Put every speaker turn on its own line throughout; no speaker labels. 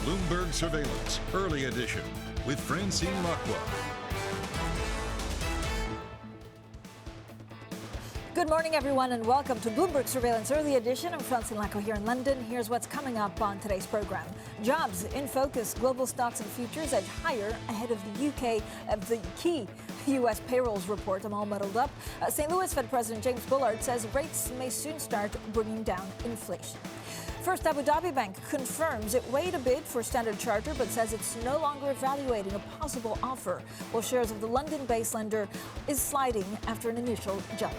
Bloomberg Surveillance, Early Edition, with Francine Lacqua.
Good morning, everyone, and welcome to Bloomberg Surveillance Early Edition. I'm Francine Lacqua here in London. Here's what's coming up on today's program. Jobs in focus. Global stocks and futures edge higher ahead of the key U.S. payrolls report. I'm all muddled up. St. Louis Fed President James Bullard says rates may soon start bringing down inflation. First, Abu Dhabi Bank confirms it weighed a bid for Standard Chartered, but says it's no longer evaluating a possible offer, while shares of the London-based lender is sliding after an initial jump.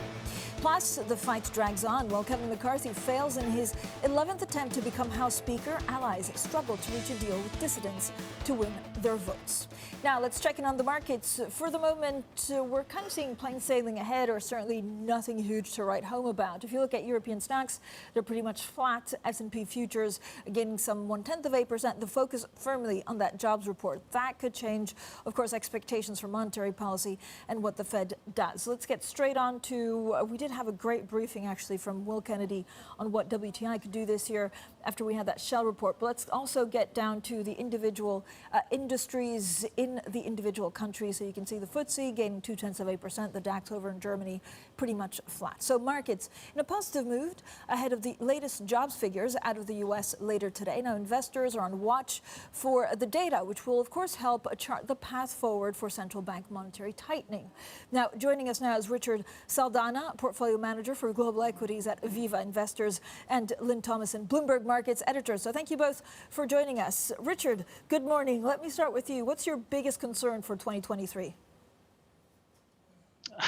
Plus, the fight drags on while Kevin McCarthy fails in his 11th attempt to become House Speaker. Allies struggle to reach a deal with dissidents to win their votes. Now, let's check in on the markets. For the moment, we're kind of seeing plain sailing ahead, or certainly nothing huge to write home about. If you look at European stocks, they're pretty much flat. S&P futures gaining some 0.1%. The focus firmly on that jobs report. That could change, of course, expectations for monetary policy and what the Fed does. So let's get straight on to, we did have a great briefing, actually, from Will Kennedy on what WTI could do this year after we had that Shell report. But let's also get down to the individual industries in the individual countries. So you can see the FTSE gaining 0.2%, the DAX over in Germany pretty much flat. So markets in a positive mood ahead of the latest jobs figures out of the U.S. later today. Now, investors are on watch for the data, which will, of course, help chart the path forward for central bank monetary tightening. Now, joining us now is Richard Saldanha, portfolio manager for global equities at Aviva Investors, and Lynn Thomason, Bloomberg Markets editor. So thank you both for joining us. Richard, good morning. Let me start with you. What's your biggest concern for 2023?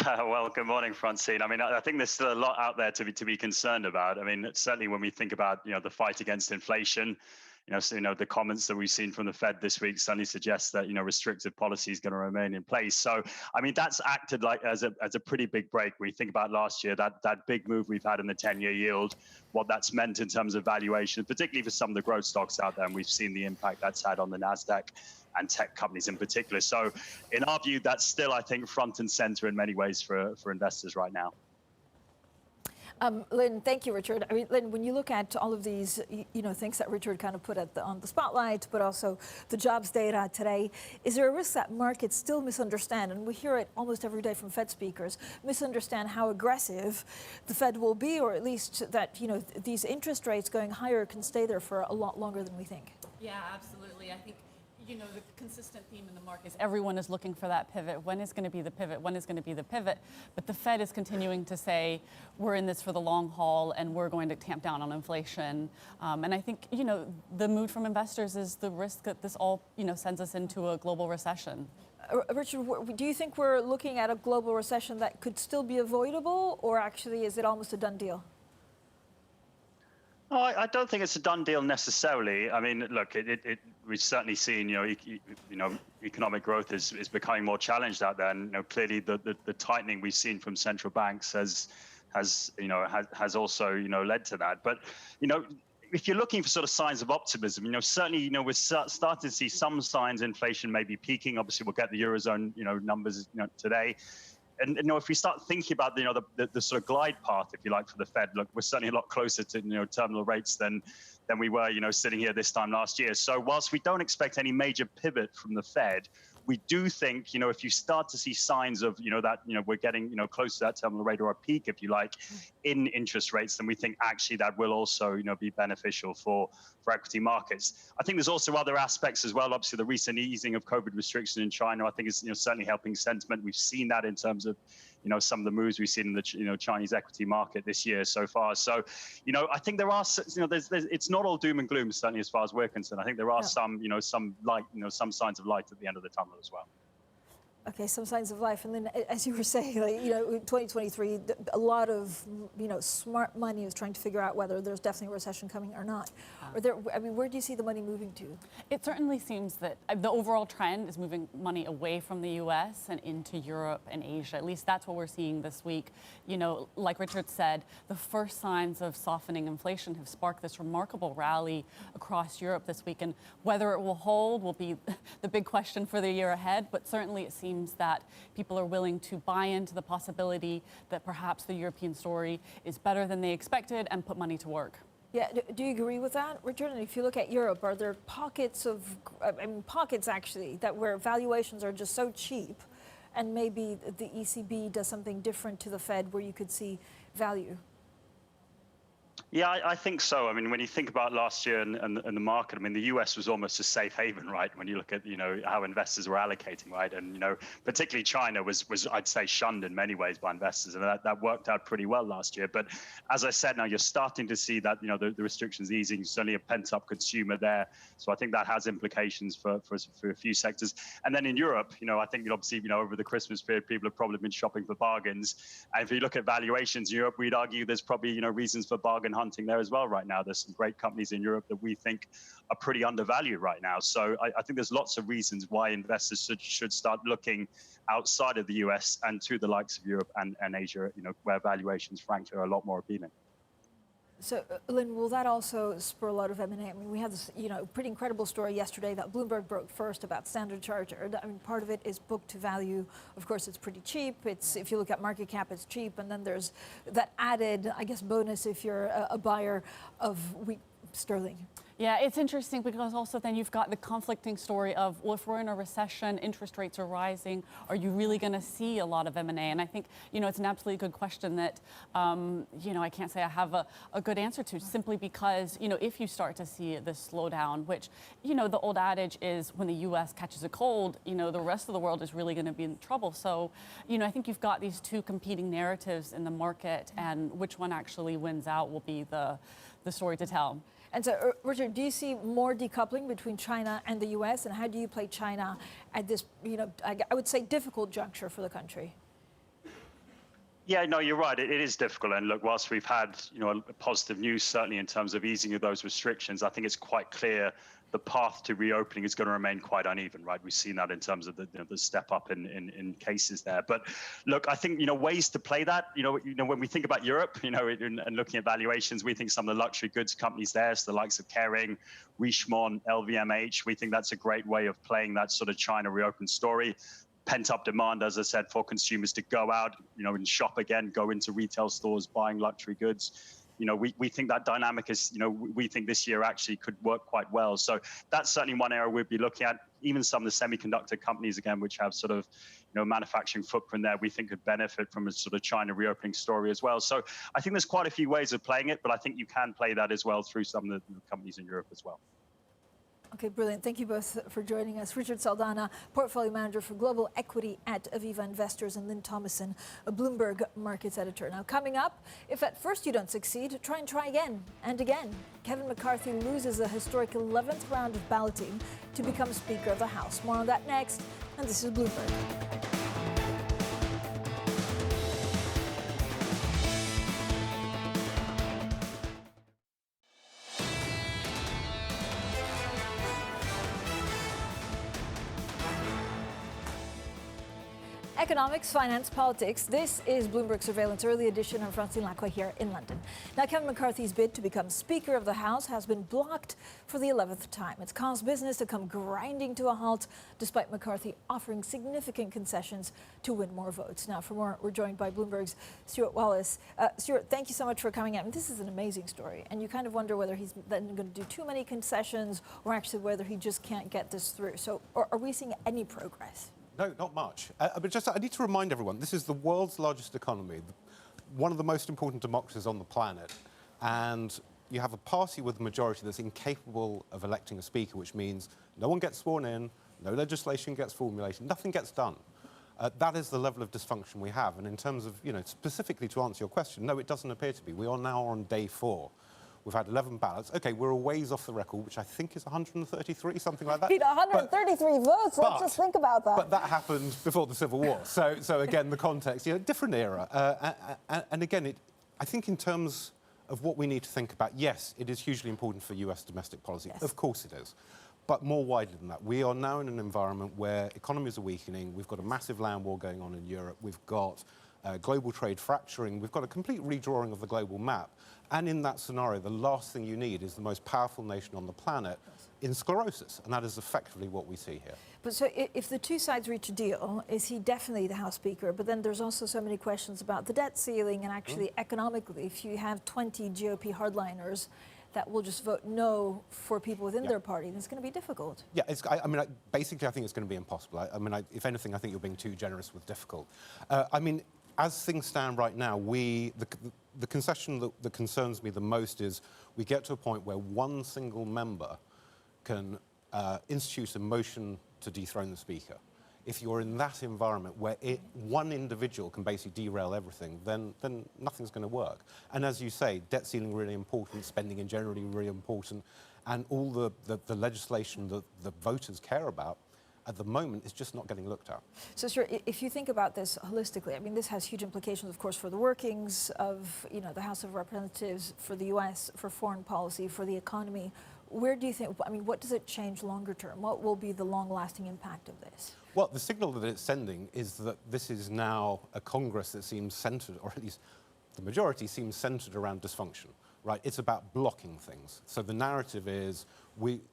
Well, good morning, Francine. I mean, I think there's still a lot out there to be concerned about. I mean, certainly when we think about, the fight against inflation, the comments that we've seen from the Fed this week certainly suggest that, restrictive policy is going to remain in place. So, I mean, that's acted like as a pretty big break. We think about last year, that big move we've had in the 10-year yield, what that's meant in terms of valuation, particularly for some of the growth stocks out there. And we've seen the impact that's had on the NASDAQ and tech companies in particular. So in our view, that's still, I think, front and center in many ways for investors right now.
Lynn, thank you, Richard. I mean, Lynn, when you look at all of these, things that Richard kind of put on the spotlight, but also the jobs data today, is there a risk that markets still misunderstand, and we hear it almost every day from Fed speakers, misunderstand how aggressive the Fed will be, or at least that, these interest rates going higher can stay there for a lot longer than we think?
Yeah, absolutely. I think the consistent theme in the market is everyone is looking for that pivot. When is going to be the pivot? When is going to be the pivot? But the Fed is continuing to say, we're in this for the long haul and we're going to tamp down on inflation. And I think, the mood from investors is the risk that this all, sends us into a global recession.
Richard, do you think we're looking at a global recession that could still be avoidable, or actually is it almost a done deal?
Oh, I don't think it's a done deal necessarily. I mean, look, we've certainly seen, economic growth is becoming more challenged out there, and clearly the tightening we've seen from central banks has also led to that. But if you're looking for sort of signs of optimism, certainly we're starting to see some signs inflation may be peaking. Obviously, we'll get the Eurozone numbers today. And if we start thinking about the sort of glide path, if you like, for the Fed, look, we're certainly a lot closer to terminal rates than we were sitting here this time last year. So whilst we don't expect any major pivot from the Fed, we do think if you start to see signs of that we're getting close to that terminal rate, or a peak, if you like, in interest rates, then we think actually that will also be beneficial for equity markets. I think there's also other aspects as well. Obviously, the recent easing of COVID restrictions in China, I think, is certainly helping sentiment. We've seen that in terms of some of the moves we've seen in the Chinese equity market this year so far. So I think there are it's not all doom and gloom, certainly as far as we're concerned. I think there are some some light, some signs of light at the end of the tunnel as well.
Okay, some signs of life. And then, as you were saying, 2023, a lot of, smart money is trying to figure out whether there's definitely a recession coming or not. Where do you see the money moving to?
It certainly seems that the overall trend is moving money away from the U.S. and into Europe and Asia. At least that's what we're seeing this week. Like Richard said, the first signs of softening inflation have sparked this remarkable rally across Europe this week. And whether it will hold will be the big question for the year ahead. But certainly it seems that people are willing to buy into the possibility that perhaps the European story is better than they expected and put money to work.
Yeah, do you agree with that, Richard? And if you look at Europe, are there pockets of, pockets actually, that where valuations are just so cheap, and maybe the ECB does something different to the Fed where you could see value?
Yeah, I think so. I mean, when you think about last year and the market, I mean, the US was almost a safe haven, right? When you look at, how investors were allocating, right? And, particularly China was I'd say, shunned in many ways by investors. And that worked out pretty well last year. But as I said, now you're starting to see that, the restrictions easing, certainly a pent-up consumer there. So I think that has implications for a few sectors. And then in Europe, I think, obviously, over the Christmas period, people have probably been shopping for bargains. And if you look at valuations in Europe, we'd argue there's probably, reasons for bargain hunting there as well right now. There's some great companies in Europe that we think are pretty undervalued right now. So I think there's lots of reasons why investors should start looking outside of the US and to the likes of Europe and Asia, where valuations, frankly, are a lot more appealing.
So, Lynn, will that also spur a lot of M&A? I mean, we had this, pretty incredible story yesterday that Bloomberg broke first about Standard Chartered. I mean, part of it is book to value. Of course, it's pretty cheap. It's, if you look at market cap, it's cheap. And then there's that added, I guess, bonus if you're a buyer of weak sterling.
Yeah, it's interesting because also then you've got the conflicting story of, well, if we're in a recession, interest rates are rising, are you really going to see a lot of M&A? And I think, it's an absolutely good question that, I can't say I have a good answer to, simply because, if you start to see this slowdown, which, the old adage is when the U.S. catches a cold, the rest of the world is really going to be in trouble. So, I think you've got these two competing narratives in the market, and which one actually wins out will be the story to tell.
And so, Richard, do you see more decoupling between China and the U.S., and how do you play China at this, I would say, difficult juncture for the country?
Yeah, no, you're right. It is difficult. And look, whilst we've had, positive news, certainly in terms of easing of those restrictions, I think it's quite clear the path to reopening is going to remain quite uneven, right? We've seen that in terms of the step up in cases there. But look, I think, ways to play that, when we think about Europe, and looking at valuations, we think some of the luxury goods companies there, so the likes of Kering, Richemont, LVMH, we think that's a great way of playing that sort of China reopen story. Pent-up demand, as I said, for consumers to go out, and shop again, go into retail stores, buying luxury goods. We think that dynamic is, we think this year actually could work quite well. So that's certainly one area we'd be looking at. Even some of the semiconductor companies, again, which have sort of, manufacturing footprint there, we think could benefit from a sort of China reopening story as well. So I think there's quite a few ways of playing it, but I think you can play that as well through some of the companies in Europe as well.
Okay, brilliant. Thank you both for joining us. Richard Saldanha, Portfolio Manager for Global Equity at Aviva Investors, and Lynn Thomason, a Bloomberg Markets Editor. Now, coming up, if at first you don't succeed, try again and again. Kevin McCarthy loses a historic 11th round of balloting to become Speaker of the House. More on that next, and this is Bloomberg. Economics, finance, politics. This is Bloomberg Surveillance Early Edition. I'm Francine Lacqua here in London. Now, Kevin McCarthy's bid to become Speaker of the House has been blocked for the 11th time. It's caused business to come grinding to a halt, despite McCarthy offering significant concessions to win more votes. Now, for more, we're joined by Bloomberg's Stuart Wallace. Stuart, thank you so much for coming out. This is an amazing story, and you kind of wonder whether he's then going to do too many concessions, or actually whether he just can't get this through. So, are we seeing any progress?
No, not much. But I need to remind everyone, this is the world's largest economy, one of the most important democracies on the planet. And you have a party with a majority that's incapable of electing a speaker, which means no one gets sworn in, no legislation gets formulated, nothing gets done. That is the level of dysfunction we have. And in terms of, specifically to answer your question, no, it doesn't appear to be. We are now on day 4. We've had 11 ballots. OK, we're a ways off the record, which I think is 133, something like that.
133 votes, let's just think about that.
But that happened before the Civil War. So again, the context, different era. And again, I think in terms of what we need to think about, yes, it is hugely important for US domestic policy. Yes. Of course it is. But more widely than that, we are now in an environment where economies are weakening. We've got a massive land war going on in Europe. We've got global trade fracturing. We've got a complete redrawing of the global map. And in that scenario, the last thing you need is the most powerful nation on the planet in sclerosis. And that is effectively what we see here.
But so if the two sides reach a deal, is he definitely the House Speaker? But then there's also so many questions about the debt ceiling and actually economically, if you have 20 GOP hardliners that will just vote no for people within their party, then it's going to be difficult.
Yeah, basically, I think it's going to be impossible. If anything, I think you're being too generous with difficult. As things stand right now, the concession that concerns me the most is we get to a point where one single member can institute a motion to dethrone the Speaker. If you're in that environment where one individual can basically derail everything, then nothing's going to work. And as you say, debt ceiling really important, spending in generally really important, and all the legislation that the voters care about at the moment is just not getting looked at.
So, Stuart, if you think about this holistically, I mean, this has huge implications, of course, for the workings of the House of Representatives, for the U.S., for foreign policy, for the economy. Where do you think, what does it change longer term? What will be the long-lasting impact of this?
Well, the signal that it's sending is that this is now a Congress that seems centred, or at least the majority seems centred around dysfunction, right? It's about blocking things. So the narrative is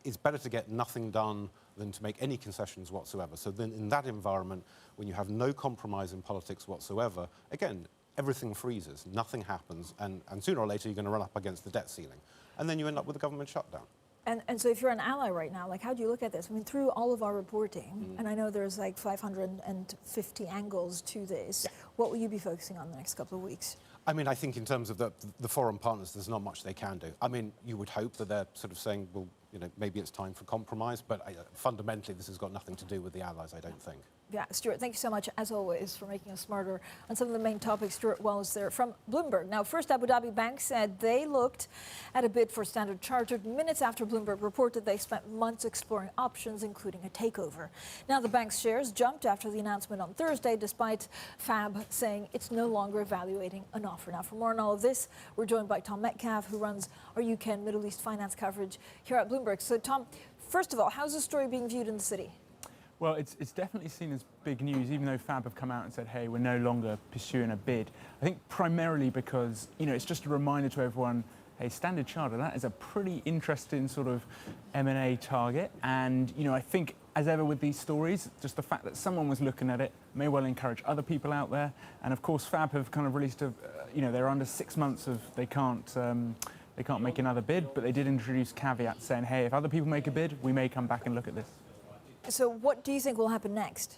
it's better to get nothing done than to make any concessions whatsoever. So then in that environment, when you have no compromise in politics whatsoever, again, everything freezes, nothing happens, and sooner or later you're going to run up against the debt ceiling. And then you end up with a government shutdown.
And so if you're an ally right now, how do you look at this? I mean, through all of our reporting, and I know there's 550 angles to this, what will you be focusing on the next couple of weeks?
I think in terms of the foreign partners, there's not much they can do. You would hope that they're sort of saying, well, maybe it's time for compromise, but fundamentally this has got nothing to do with the allies, I don't think.
Yeah, Stuart, thank you so much, as always, for making us smarter on some of the main topics. Stuart Wells there from Bloomberg. Now, first, Abu Dhabi Bank said they looked at a bid for Standard Chartered minutes after Bloomberg reported they spent months exploring options, including a takeover. Now, the bank's shares jumped after the announcement on Thursday, despite FAB saying it's no longer evaluating an offer. Now, for more on all of this, we're joined by Tom Metcalf, who runs our UK and Middle East finance coverage here at Bloomberg. So, Tom, first of all, how's the story being viewed in the city?
Well, it's definitely seen as big news, even though FAB have come out and said, hey, we're no longer pursuing a bid. I think primarily because, it's just a reminder to everyone, hey, Standard Chartered, that is a pretty interesting sort of M&A target. And, I think, as ever with these stories, just the fact that someone was looking at it may well encourage other people out there. And, of course, FAB have kind of released they're under 6 months of they can't make another bid, but they did introduce caveats saying, hey, if other people make a bid, we may come back and look at this.
So what do you think will happen next?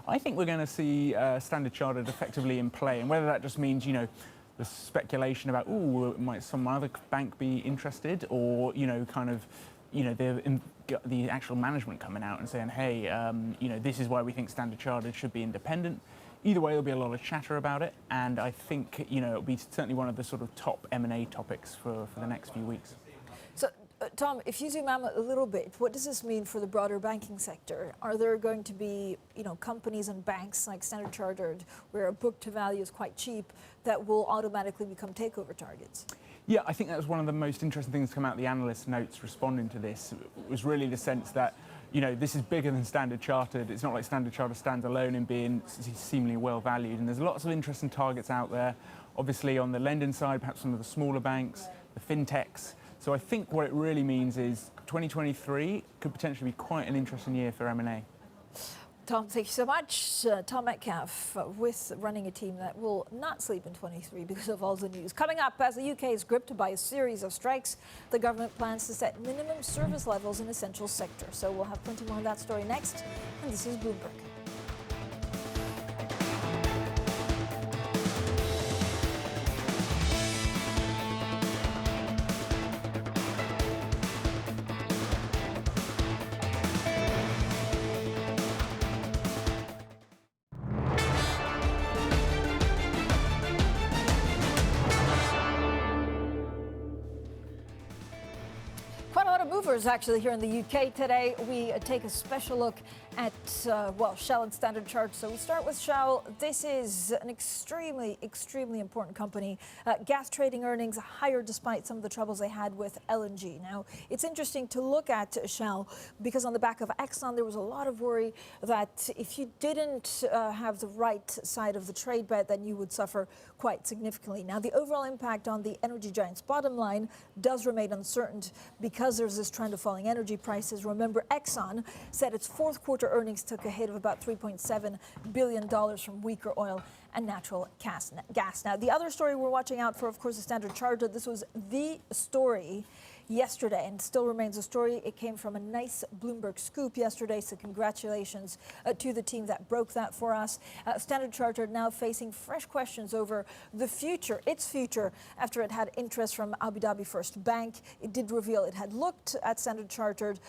I think we're going to see Standard Chartered effectively in play, and whether that just means, the speculation about, might some other bank be interested, or, the actual management coming out and saying, hey, this is why we think Standard Chartered should be independent. Either way, there'll be a lot of chatter about it, and I think, it'll be certainly one of the sort of top M&A topics for the next few weeks.
So, Tom, if you zoom out a little bit, what does this mean for the broader banking sector? Are there going to be, companies and banks like Standard Chartered, where a book to value is quite cheap, that will automatically become takeover targets?
Yeah, I think that was one of the most interesting things to come out of the analyst notes responding to this. It was really the sense that, this is bigger than Standard Chartered. It's not like Standard Chartered stands alone in being seemingly well valued. And there's lots of interesting targets out there. Obviously, on the lending side, perhaps some of the smaller banks, the fintechs. So I think what it really means is 2023 could potentially be quite an interesting year for M&A.
Tom, thank you so much. Tom Metcalf with running a team that will not sleep in 23 because of all the news. Coming up, as the UK is gripped by a series of strikes, the government plans to set minimum service levels in essential sectors. So we'll have plenty more on that story next. And this is Bloomberg. Actually, here in the UK today, we take a special look at, Shell and Standard Chartered. So we start with Shell. This is an extremely important company. Gas trading earnings higher despite some of the troubles they had with LNG. Now, it's interesting to look at Shell because on the back of Exxon, there was a lot of worry that if you didn't have the right side of the trade bet, then you would suffer quite significantly. Now, the overall impact on the energy giant's bottom line does remain uncertain because there's this trend of falling energy prices. Remember, Exxon said its fourth quarter earnings took a hit of about $3.7 billion from weaker oil and natural gas. Now, the other story we're watching out for, of course, is Standard Chartered. This was the story yesterday and still remains a story. It came from a nice Bloomberg scoop yesterday, so congratulations to the team that broke that for us. Standard Chartered now facing fresh questions over the future, its future, after it had interest from Abu Dhabi First Bank. It did reveal it had looked at Standard Chartered,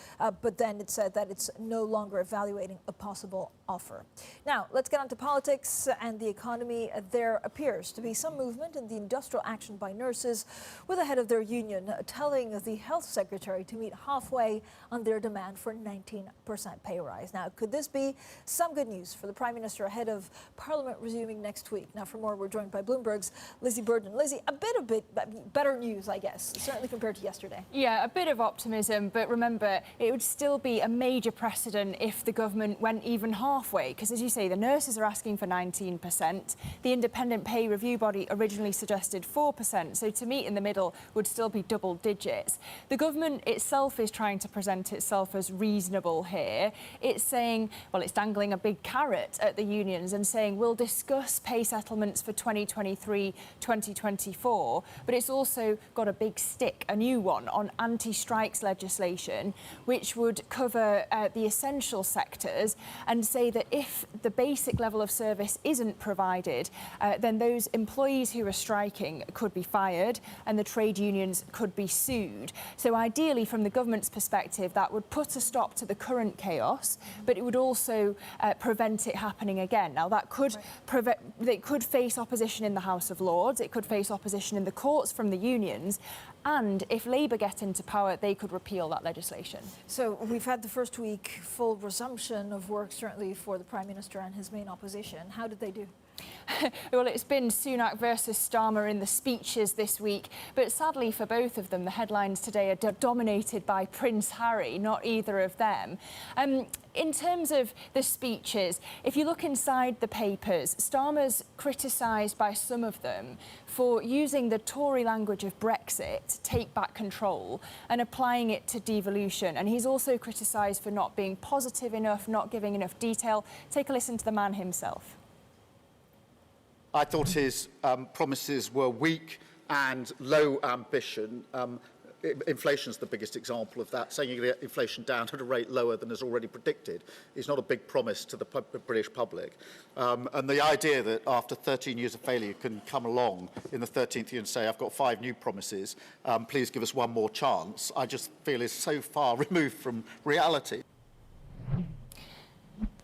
but then it said that it's no longer evaluating a possible offer. Now, let's get on to politics and the economy. There appears to be some movement in the industrial action by nurses, with the head of their union telling the health secretary to meet halfway on their demand for 19% pay rise. Now, could this be some good news for the Prime Minister ahead of Parliament resuming next week? Now, for more, we're joined by Bloomberg's Lizzie Burden. Lizzie, a bit better news, I guess, certainly compared to yesterday.
Yeah, a bit of optimism, but remember, it would still be a major precedent if the government went even halfway, because as you say, the nurses are asking for 19%. The independent pay review body originally suggested 4%, so to meet in the middle would still be double digits. The government itself is trying to present itself as reasonable here. It's saying, well, it's dangling a big carrot at the unions and saying we'll discuss pay settlements for 2023-2024, but it's also got a big stick, a new one, on anti-strikes legislation, which would cover the essential sectors and say that if the basic level of service isn't provided, then those employees who are striking could be fired and the trade unions could be sued. So ideally, from the government's perspective, that would put a stop to the current chaos, but it would also prevent it happening again. Now, that could it could face opposition in the House of Lords, it could face opposition in the courts from the unions, and if Labour get into power, they could repeal that legislation.
So we've had the first week full resumption of work, certainly for the Prime Minister and his main opposition. How did they do?
Well, it's been Sunak versus Starmer in the speeches this week, but sadly for both of them, the headlines today are dominated by Prince Harry, not either of them. In terms of the speeches, if you look inside the papers, Starmer's criticised by some of them for using the Tory language of Brexit, take back control, and applying it to devolution. And he's also criticised for not being positive enough, not giving enough detail. Take a listen to the man himself.
I thought his promises were weak and low ambition. Inflation is the biggest example of that. Saying you get inflation down at a rate lower than is already predicted is not a big promise to the British public. And the idea that after 13 years of failure you can come along in the 13th year and say, I've got 5 new promises, please give us one more chance, I just feel is so far removed from reality.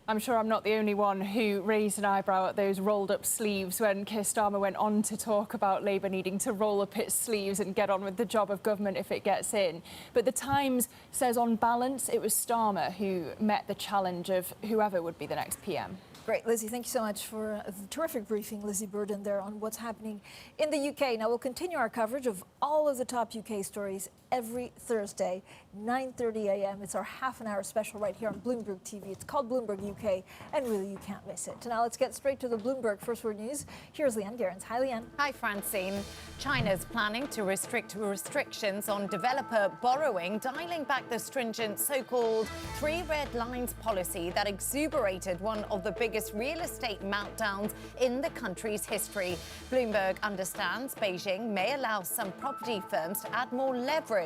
I'm sure I'm not the only one who raised an eyebrow at those rolled-up sleeves when Keir Starmer went on to talk about Labour needing to roll up its sleeves and get on with the job of government if it gets in. But the Times says on balance it was Starmer who met the challenge of whoever would be the next PM.
Great, Lizzie, thank you so much for the terrific briefing, Lizzie Burden, there on what's happening in the UK. Now, we'll continue our coverage of all of the top UK stories every Thursday, 9:30 a.m. It's our half-an-hour special right here on Bloomberg TV. It's called Bloomberg UK, and really, you can't miss it. Now, let's get straight to the Bloomberg First Word News. Here's Leanne Gerrans. Hi, Leanne.
Hi, Francine. China's planning to restrictions on developer borrowing, dialing back the stringent so-called 3 red lines policy that exuberated one of the biggest real estate meltdowns in the country's history. Bloomberg understands Beijing may allow some property firms to add more leverage,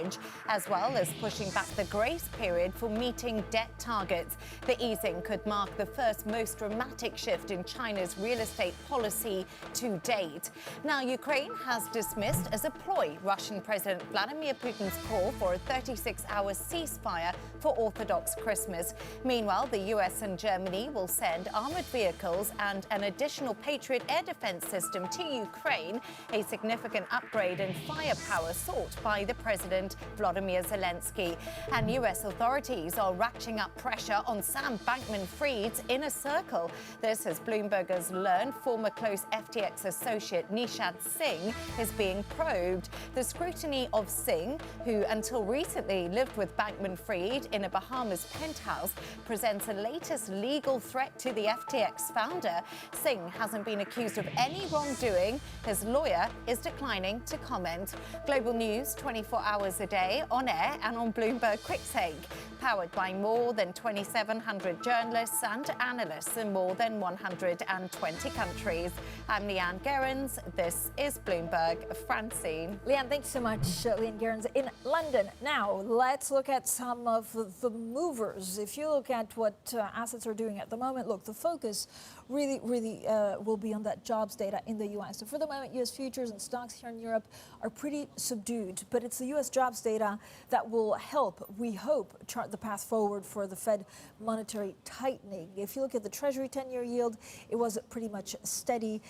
as well as pushing back the grace period for meeting debt targets. The easing could mark the first most dramatic shift in China's real estate policy to date. Now, Ukraine has dismissed as a ploy Russian President Vladimir Putin's call for a 36-hour ceasefire for Orthodox Christmas. Meanwhile, the US and Germany will send armored vehicles and an additional Patriot air defense system to Ukraine, a significant upgrade in firepower sought by the president, Volodymyr Zelensky. And US authorities are ratcheting up pressure on Sam Bankman-Fried's inner circle. This, as Bloomberg has learned, former close FTX associate Nishad Singh is being probed. The scrutiny of Singh, who until recently lived with Bankman-Fried in a Bahamas penthouse, presents a latest legal threat to the FTX founder. Singh hasn't been accused of any wrongdoing. His lawyer is declining to comment. Global news 24 hours a day, on air and on Bloomberg Quicktake. Powered by more than 2,700 journalists and analysts in more than 120 countries. I'm Leanne Gerrans. This is Bloomberg. Francine.
Leanne, thank you so much. Leanne Gerrans in London. Now, let's look at some of the movers. If you look at what assets are doing at the moment, look, the focus really will be on that jobs data in the U.S. So for the moment, U.S. futures and stocks here in Europe are pretty subdued, but it's the U.S. jobs data that will help, we hope, chart the path forward for the Fed monetary tightening. If you look at the Treasury 10-year yield, it was pretty much steady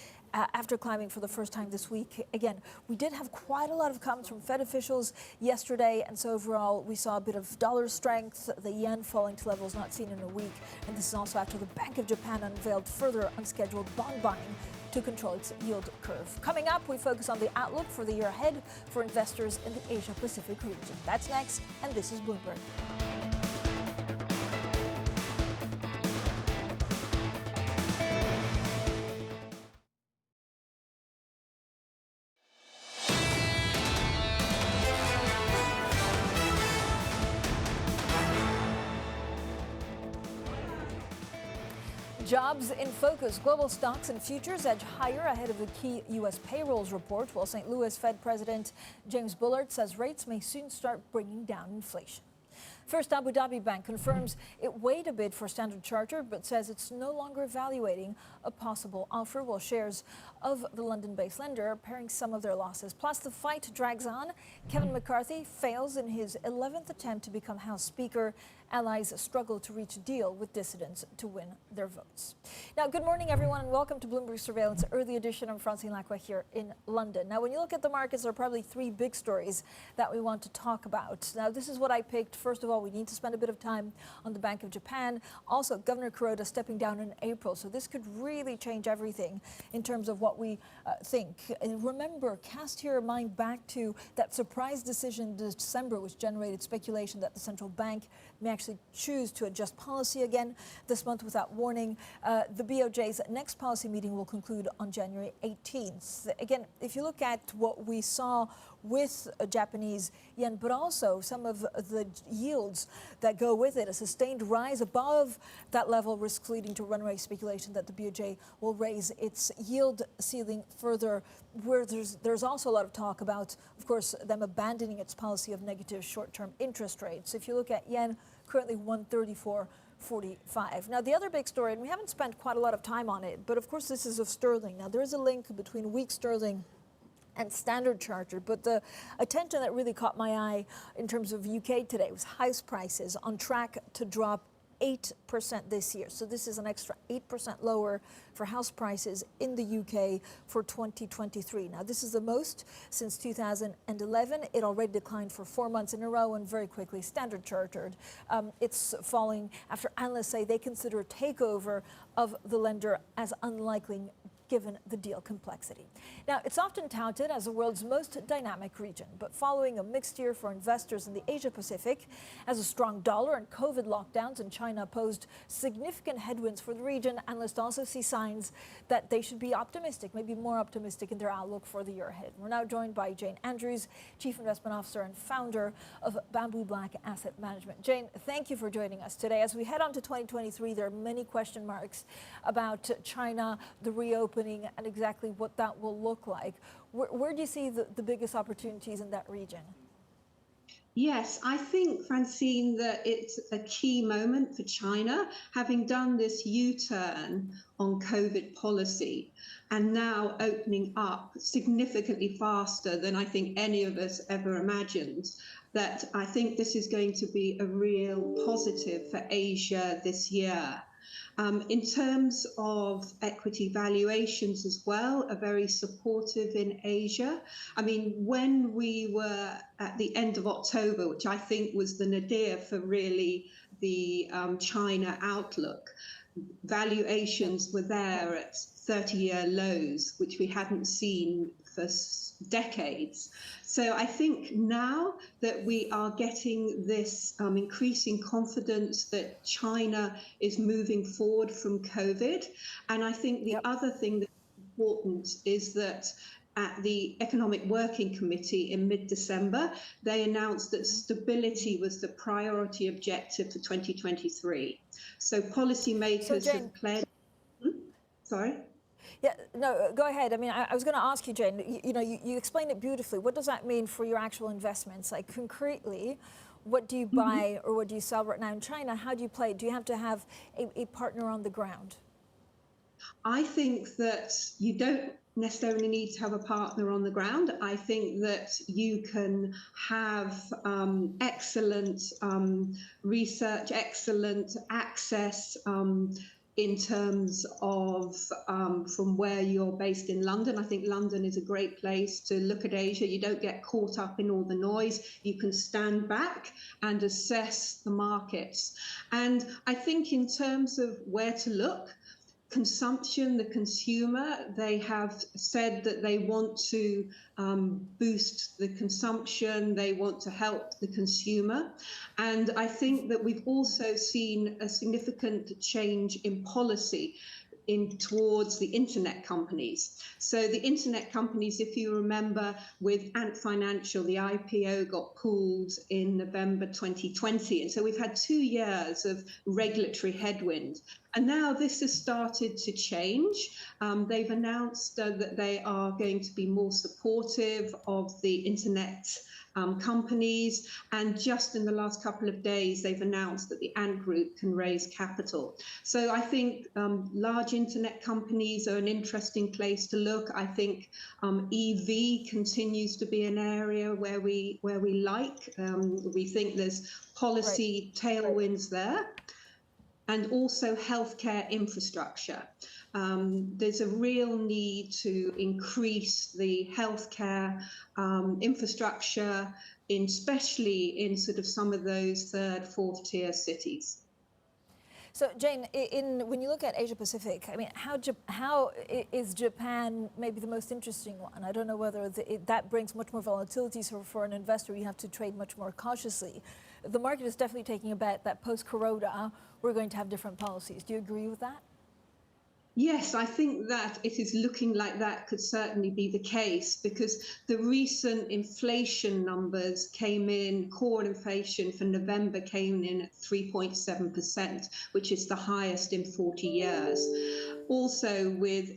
after climbing for the first time this week. Again, we did have quite a lot of comments from Fed officials yesterday, and so overall we saw a bit of dollar strength, the yen falling to levels not seen in a week, and this is also after the Bank of Japan unveiled further unscheduled bond buying to control its yield curve. Coming up, we focus on the outlook for the year ahead for investors in the Asia-Pacific region. That's next, and this is Bloomberg. Jobs in focus. Global stocks and futures edge higher ahead of the key U.S. payrolls report, while St. Louis Fed President James Bullard says rates may soon start bringing down inflation. First, Abu Dhabi Bank confirms it weighed a bid for Standard Chartered, but says it's no longer evaluating a possible offer, while shares of the London-based lender are paring some of their losses. Plus, the fight drags on. Kevin McCarthy fails in his 11th attempt to become House Speaker. Allies struggle to reach a deal with dissidents to win their votes. Now, good morning, everyone, and welcome to Bloomberg Surveillance Early Edition. I'm Francine Lacqua here in London. Now, when you look at the markets, there are probably three big stories that we want to talk about. Now, this is what I picked. First of all, we need to spend a bit of time on the Bank of Japan. Also, Governor Kuroda stepping down in April. So this could really change everything in terms of what we think. And remember, cast your mind back to that surprise decision in December, which generated speculation that the central bank may actually choose to adjust policy again this month without warning. The BOJ's next policy meeting will conclude on January 18th. Again, if you look at what we saw with a Japanese yen, but also some of the yields that go with it, a sustained rise above that level risks leading to runaway speculation that the BOJ will raise its yield ceiling further, where there's also a lot of talk about, of course, them abandoning its policy of negative short-term interest rates. If you look at yen, currently 134.45. Now, the other big story, and we haven't spent quite a lot of time on it, but of course this is of sterling. Now, there is a link between weak sterling and Standard Chartered, but the attention that really caught my eye in terms of UK today was house prices on track to drop 8% this year. So this is an extra 8% lower for house prices in the UK for 2023. Now, this is the most since 2011. It already declined for 4 months in a row, and very quickly, Standard Chartered, it's falling after analysts say they consider a takeover of the lender as unlikely given the deal complexity. Now, it's often touted as the world's most dynamic region, but following a mixed year for investors in the Asia-Pacific, as a strong dollar and COVID lockdowns in China posed significant headwinds for the region, analysts also see signs that they should be optimistic, maybe more optimistic in their outlook for the year ahead. We're now joined by Jane Andrews, Chief Investment Officer and founder of Bamboo Black Asset Management. Jane, thank you for joining us today. As we head on to 2023, there are many question marks about China, the reopening, and exactly what that will look like. Where do you see the biggest opportunities in that region?
Yes, I think, Francine, that it's a key moment for China, having done this U-turn on COVID policy and now opening up significantly faster than I think any of us ever imagined. That I think this is going to be a real positive for Asia this year. In terms of equity valuations as well, are very supportive in Asia. I mean, when we were at the end of October, which I think was the nadir for really the China outlook, valuations were there at 30-year lows, which we hadn't seen for decades. So I think now that we are getting this increasing confidence that China is moving forward from COVID, and I think the other thing that's important is that at the Economic Working Committee in mid-December, they announced that stability was the priority objective for 2023. So policymakers have pledged. Sorry?
Yeah, no, go ahead. I mean, I was going to ask you, Jane, you explained it beautifully. What does that mean for your actual investments? Like, concretely, what do you buy or what do you sell right now in China? How do you play? Do you have to have a partner on the ground?
I think that you don't necessarily need to have a partner on the ground. I think that you can have excellent research, excellent access in terms of from where you're based in London. I think London is a great place to look at Asia. You don't get caught up in all the noise. You can stand back and assess the markets. And I think in terms of where to look, consumption, the consumer, they have said that they want to boost the consumption, they want to help the consumer. And I think that we've also seen a significant change in policy towards the internet companies. So the internet companies, if you remember, with Ant Financial, the IPO got pulled in November 2020. And so we've had 2 years of regulatory headwind. And now this has started to change. They've announced that they are going to be more supportive of the internet companies. And just in the last couple of days, they've announced that the Ant Group can raise capital. So I think large internet companies are an interesting place to look. I think EV continues to be an area where we like. We think there's policy tailwinds there. And also healthcare infrastructure. There's a real need to increase the healthcare infrastructure, especially in sort of some of those third, fourth tier cities.
So, Jane, when you look at Asia Pacific, I mean, how is Japan maybe the most interesting one? I don't know whether that brings much more volatility. So for an investor, you have to trade much more cautiously. The market is definitely taking a bet that post-Corona, we're going to have different policies. Do you agree with that?
Yes, I think that it is looking like that could certainly be the case, because the recent inflation numbers came in, core inflation for November came in at 3.7%, which is the highest in 40 years. Also, with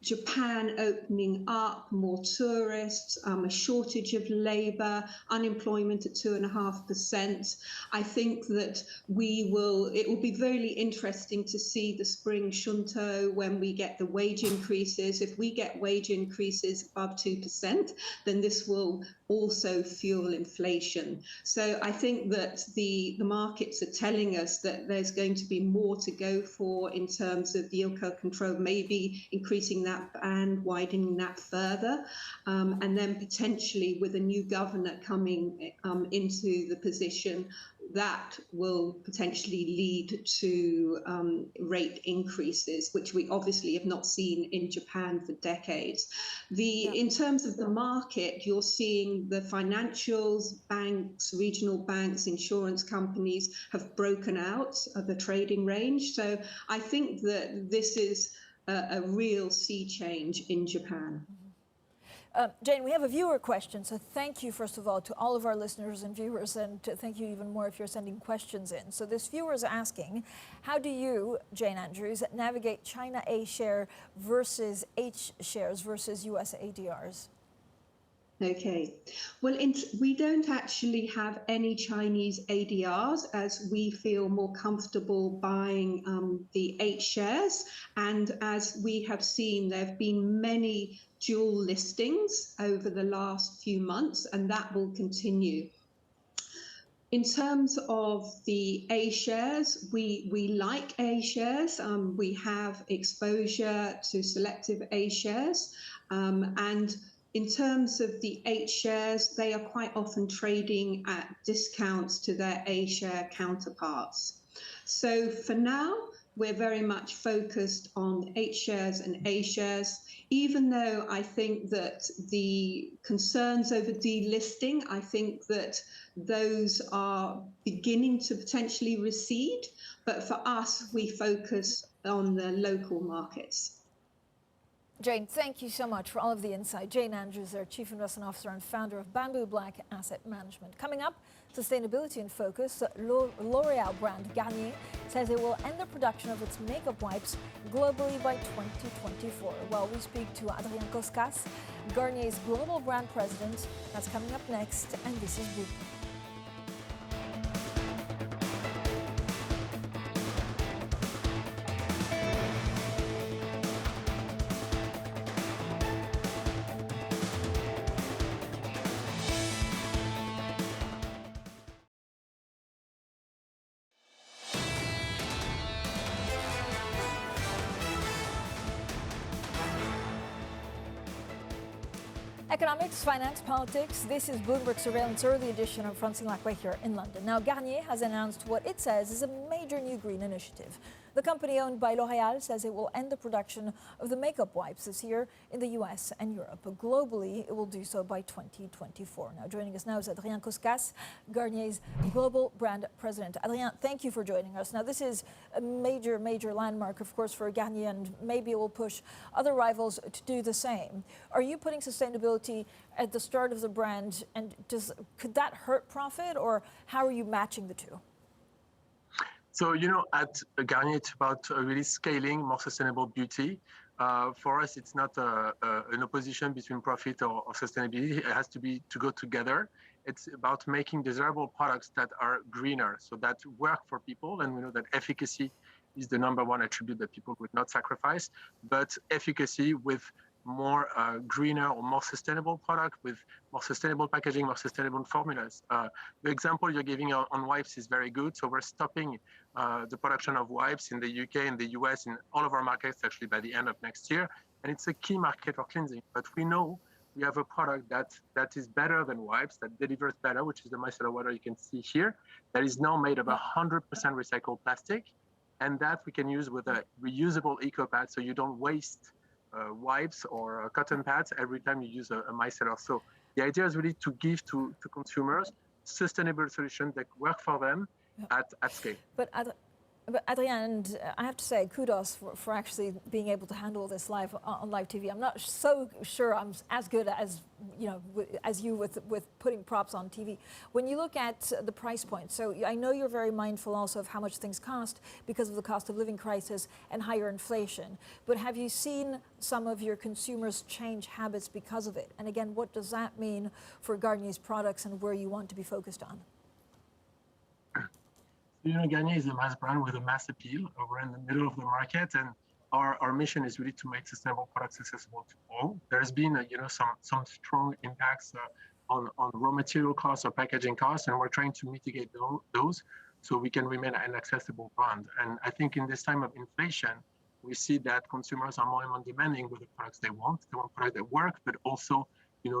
Japan opening up, more tourists, a shortage of labour, unemployment at 2.5%. I think that it will be very interesting to see the spring shunto when we get the wage increases. If we get wage increases above 2%, then this will also fuel inflation. So I think that the markets are telling us that there's going to be more to go for in terms of yield curve control, maybe increasing that band, widening that further, and then potentially with a new governor coming into the position, that will potentially lead to rate increases, which we obviously have not seen in Japan for decades. In terms of the market, you're seeing the financials, banks, regional banks, insurance companies have broken out of the trading range. So I think that this is a real sea change in Japan.
Jane, we have a viewer question, so thank you, first of all, to all of our listeners and viewers, and thank you even more if you're sending questions in. So this viewer is asking, how do you, Jane Andrews, navigate China A share versus H shares versus US ADRs?
Okay, well, we don't actually have any Chinese ADRs, as we feel more comfortable buying the H shares. And as we have seen, there have been many dual listings over the last few months, and that will continue. In terms of the A shares, we like A shares. We have exposure to selective A shares, and in terms of the H shares, they are quite often trading at discounts to their A share counterparts. So for now, we're very much focused on H shares and A shares, even though I think that the concerns over delisting, I think that those are beginning to potentially recede. But for us, we focus on the local markets.
Jane, thank you so much for all of the insight. Jane Andrews, our Chief Investment Officer and founder of Bamboo Black Asset Management. Coming up, sustainability in focus. L'Oreal brand Garnier says it will end the production of its makeup wipes globally by 2024. While we speak to Adrien Koskas, Garnier's global brand president. That's coming up next, and this is Bloomberg. Economics, finance, politics. This is Bloomberg Surveillance early edition of Francine Lacqua here in London. Now, Garnier has announced what it says is a major new green initiative. The company owned by L'Oreal says it will end the production of the makeup wipes this year in the US and Europe. But globally, it will do so by 2024. Now, joining us now is Adrien Koskas, Garnier's global brand president. Adrien, thank you for joining us. Now, this is a major, major landmark, of course, for Garnier, and maybe it will push other rivals to do the same. Are you putting sustainability at the start of the brand, and could that hurt profit, or how are you matching the two?
So, at Garnier, it's about really scaling more sustainable beauty. For us, it's not an opposition between profit or sustainability. It has to go together. It's about making desirable products that are greener, so that work for people. And we know that efficacy is the number one attribute that people would not sacrifice, but efficacy with more greener or more sustainable product with more sustainable packaging, more sustainable formulas. The example you're giving on wipes is very good. So we're stopping the production of wipes in the UK, in the US, in all of our markets actually by the end of next year. And it's a key market for cleansing. But we know we have a product that is better than wipes, that delivers better, which is the micellar water you can see here, that is now made of 100% recycled plastic. And that we can use with a reusable eco pad, so you don't waste wipes or cotton pads every time you use a micellar. So the idea is really to give to consumers sustainable solutions that work for them at scale.
But Adrien, I have to say kudos for actually being able to handle this live on live TV. I'm not so sure I'm as good as you with putting props on TV. When you look at the price point, so I know you're very mindful also of how much things cost because of the cost of living crisis and higher inflation. But have you seen some of your consumers change habits because of it? And again, what does that mean for Garnier's products and where you want to be focused on?
Garnier is a mass brand with a mass appeal. We're in the middle of the market, and our mission is really to make sustainable products accessible to all. There's been, some strong impacts on raw material costs or packaging costs, and we're trying to mitigate those so we can remain an accessible brand. And I think in this time of inflation, we see that consumers are more and more demanding with the products they want. They want products that work, but also,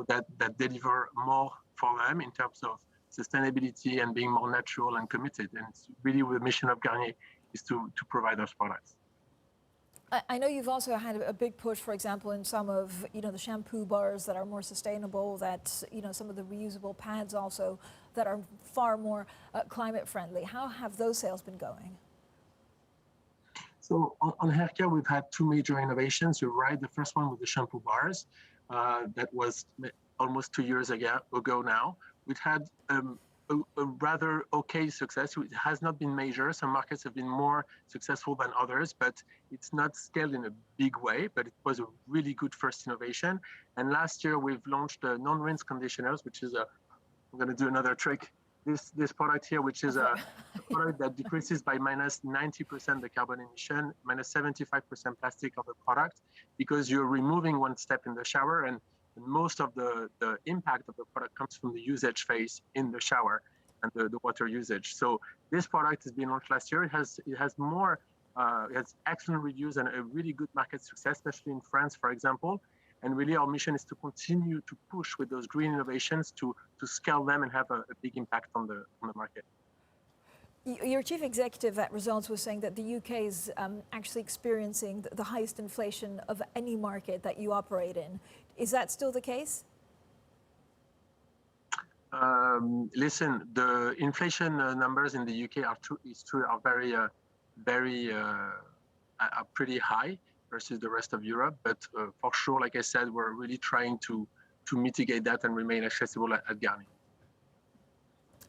that deliver more for them in terms of sustainability and being more natural and committed. And it's really the mission of Garnier is to provide those products.
I know you've also had a big push, for example, in some of the shampoo bars that are more sustainable, that some of the reusable pads also that are far more climate friendly. How have those sales been going?
So on haircare, we've had two major innovations. You're right. The first one was the shampoo bars. That was almost 2 years ago now. We've had a rather okay success. It has not been major. Some markets have been more successful than others, but it's not scaled in a big way, but it was a really good first innovation. And last year, we've launched the non-rinse conditioners, which is I'm going to do another trick. This product here, which is a product that decreases by minus 90% the carbon emission, minus 75% plastic of the product, because you're removing one step in the shower, and most of the impact of the product comes from the usage phase in the shower and the water usage. So this product has been launched last year. It has excellent reviews and a really good market success, especially in France, for example. And really our mission is to continue to push with those green innovations to scale them and have a big impact on the market.
Your chief executive at Results was saying that the UK is actually experiencing the highest inflation of any market that you operate in. Is that still the case?
Listen, the inflation numbers in the UK are pretty high versus the rest of Europe. But for sure, like I said, we're really trying to mitigate that and remain accessible at Garnier.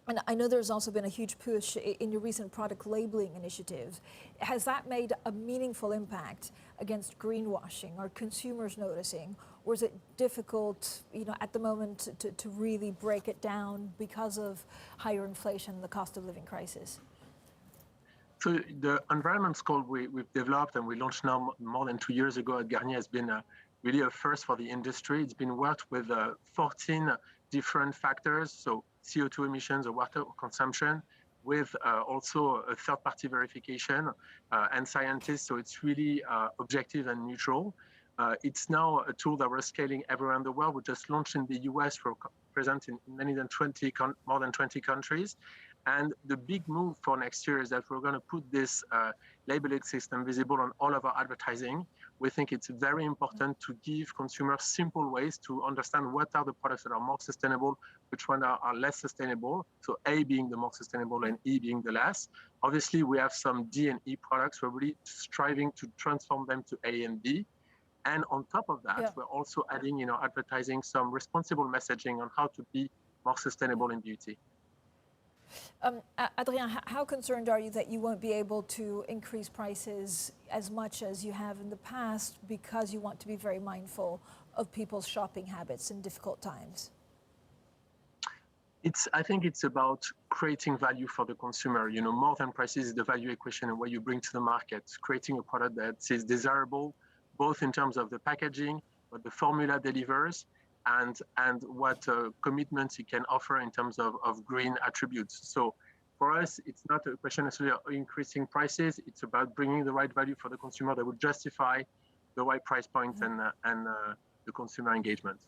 And I know there's also been a huge push in your recent product labeling initiative. Has that made a meaningful impact against greenwashing? Are consumers noticing? Or is it difficult, at the moment to really break it down because of higher inflation and the cost of living crisis?
So the environment score we've developed and we launched now more than 2 years ago at Garnier has been really a first for the industry. It's been worked with 14 different factors, so CO2 emissions or water consumption, with also a third-party verification and scientists. So it's really objective and neutral. It's now a tool that we're scaling everywhere in the world. We just launched in the US. We're present in more than 20 countries. And the big move for next year is that we're going to put this labeling system visible on all of our advertising. We think it's very important to give consumers simple ways to understand what are the products that are more sustainable, which ones are less sustainable. So A being the more sustainable and E being the less. Obviously, we have some D and E products. We're really striving to transform them to A and B. And on top of that, we're also adding, advertising some responsible messaging on how to be more sustainable in beauty.
Adrien, how concerned are you that you won't be able to increase prices as much as you have in the past because you want to be very mindful of people's shopping habits in difficult times?
I think it's about creating value for the consumer. More than prices is the value equation and what you bring to the market. Creating a product that is desirable, both in terms of the packaging, what the formula delivers, and what commitments it can offer in terms of green attributes. So for us, it's not a question necessarily of increasing prices. It's about bringing the right value for the consumer that would justify the right price point and the consumer engagement.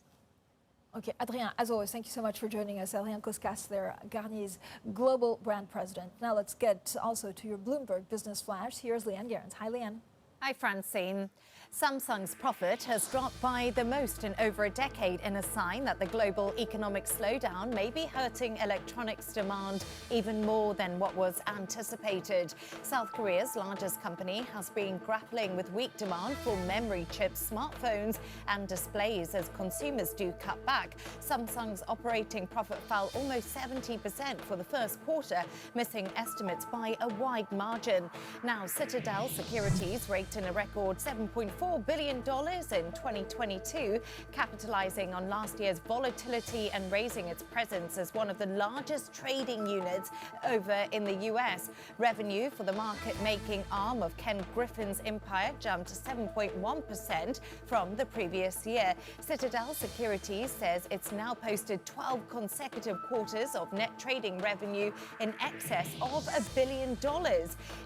Okay, Adrien, as always, thank you so much for joining us. Adrien Koskas there, Garnier's Global Brand President. Now let's get also to your Bloomberg Business Flash. Here's Leanne Gerrans. Hi, Leanne.
Hi, Francine. Samsung's profit has dropped by the most in over a decade, in a sign that the global economic slowdown may be hurting electronics demand even more than what was anticipated. South Korea's largest company has been grappling with weak demand for memory chips, smartphones and displays as consumers do cut back. Samsung's operating profit fell almost 70% for the first quarter, missing estimates by a wide margin. Now, Citadel Securities raked in a record $7.4 billion in 2022, capitalizing on last year's volatility and raising its presence as one of the largest trading units over in the US. Revenue for the market-making arm of Ken Griffin's empire jumped 7.1% from the previous year. Citadel Securities says it's now posted 12 consecutive quarters of net trading revenue in excess of $1 billion.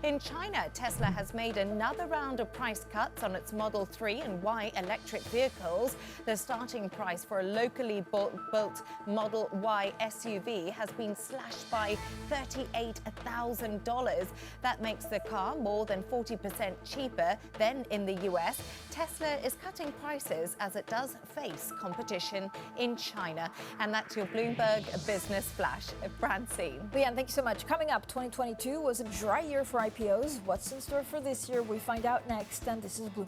In China, Tesla has made another round of price cuts on its Model 3 and Y electric vehicles. The starting price for a locally built Model Y SUV has been slashed by $38,000. That makes the car more than 40% cheaper than in the US. Tesla is cutting prices as it does face competition in China. And that's your Bloomberg Business Flash. Francine.
Leanne, thank you so much. Coming up, 2022 was a dry year for IPOs. What's in store for this year? We find out next, and this is Bloomberg.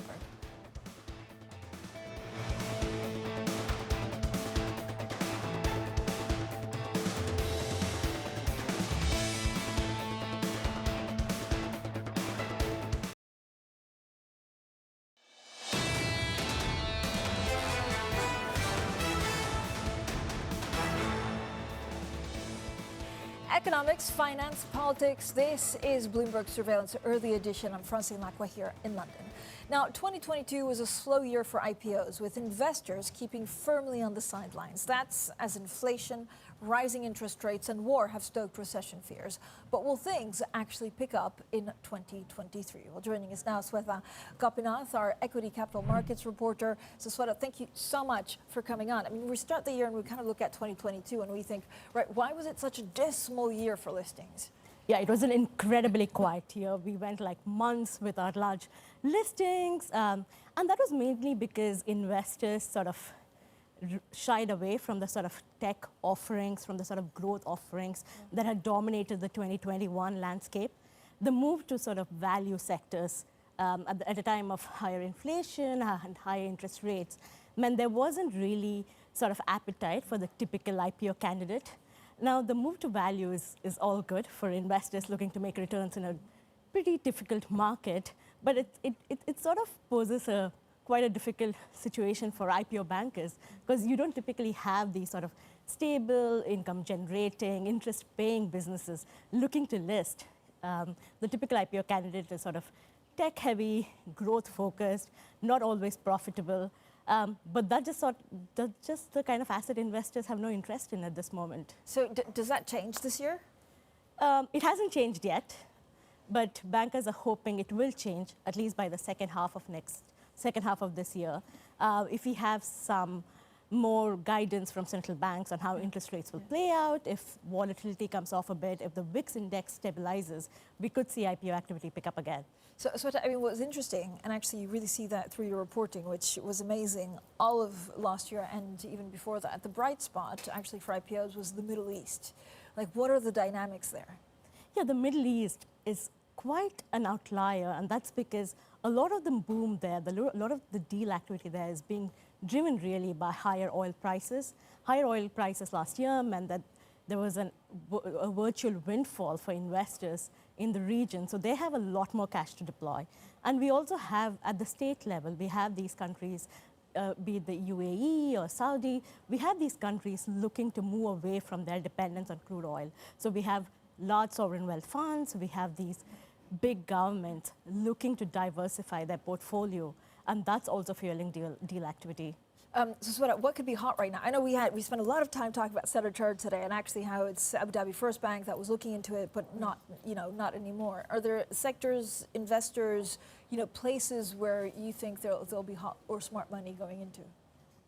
Economics, finance, politics. This is Bloomberg Surveillance Early Edition. I'm Francine Lacqua here in London. Now, 2022 was a slow year for IPOs, with investors keeping firmly on the sidelines. That's as inflation, rising interest rates, and war have stoked recession fears. But will things actually pick up in 2023? Well, joining us now, Swetha Gopinath, our equity capital markets reporter. So, Swetha, thank you so much for coming on. I mean, we start the year and we kind of look at 2022 and we think, right, why was it such a dismal year for listings?
Yeah, it was an incredibly quiet year. We went like months without large listings. And that was mainly because investors sort of shied away from the sort of tech offerings, from the sort of growth offerings that had dominated the 2021 landscape. The move to sort of value sectors at a time of higher inflation and higher interest rates meant there wasn't really sort of appetite for the typical IPO candidate. Now, the move to value is all good for investors looking to make returns in a pretty difficult market, but it sort of poses quite a difficult situation for IPO bankers, because you don't typically have these sort of stable, income-generating, interest-paying businesses looking to list. The typical IPO candidate is sort of tech-heavy, growth-focused, not always profitable. But that's just the kind of asset investors have no interest in at this moment.
So does that change this year?
It hasn't changed yet, but bankers are hoping it will change, at least by the second half of this year. If we have some more guidance from central banks on how interest rates will play out, if volatility comes off a bit, if the VIX index stabilizes, we could see IPO activity pick up again.
So I mean, what was interesting, and actually you really see that through your reporting, which was amazing all of last year and even before that, the bright spot actually for IPOs was the Middle East. Like, what are the dynamics there?
Yeah, the Middle East is quite an outlier, and that's because a lot of the boom there, a lot of the deal activity there is being driven really by higher oil prices. Higher oil prices last year meant that there was a virtual windfall for investors in the region, so they have a lot more cash to deploy. And we also have, at the state level, we have these countries, be it the UAE or Saudi, we have these countries looking to move away from their dependence on crude oil. So we have large sovereign wealth funds, we have these big governments looking to diversify their portfolio, and that's also fueling deal activity.
So what could be hot right now? I know we spent a lot of time talking about Standard Chartered today, and actually how it's Abu Dhabi First Bank that was looking into it, but not anymore. Are there sectors, investors, places where you think there'll be hot or smart money going into?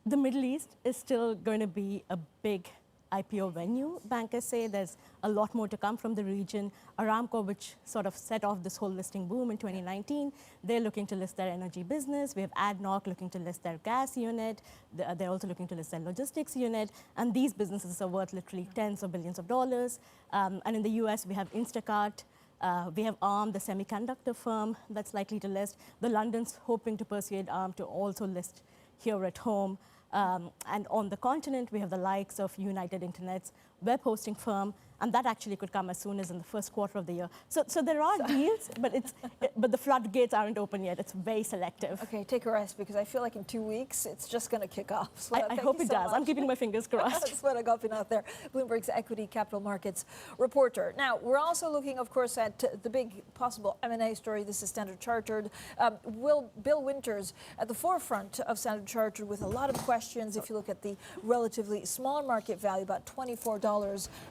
The Middle East is still going to be a big IPO venue. Bankers say there's a lot more to come from the region. Aramco, which sort of set off this whole listing boom in 2019, they're looking to list their energy business. We have ADNOC looking to list their gas unit. They're also looking to list their logistics unit. And these businesses are worth literally tens of billions of dollars. And in the US, we have Instacart. We have ARM, the semiconductor firm that's likely to list. The London's hoping to persuade ARM to also list here at home. And on the continent, we have the likes of United Internet's web hosting firm, and that actually could come as soon as in the first quarter of the year. So there are deals, but the floodgates aren't open yet. It's very selective.
Okay, take a rest, because I feel like in 2 weeks, it's just going to kick off. So
I hope it does. I'm keeping my fingers crossed.
That's what I got out there. Bloomberg's equity capital markets reporter. Now, we're also looking, of course, at the big possible M&A story. This is Standard Chartered. Bill Winters at the forefront of Standard Chartered with a lot of questions. If you look at the relatively smaller market value, about $24,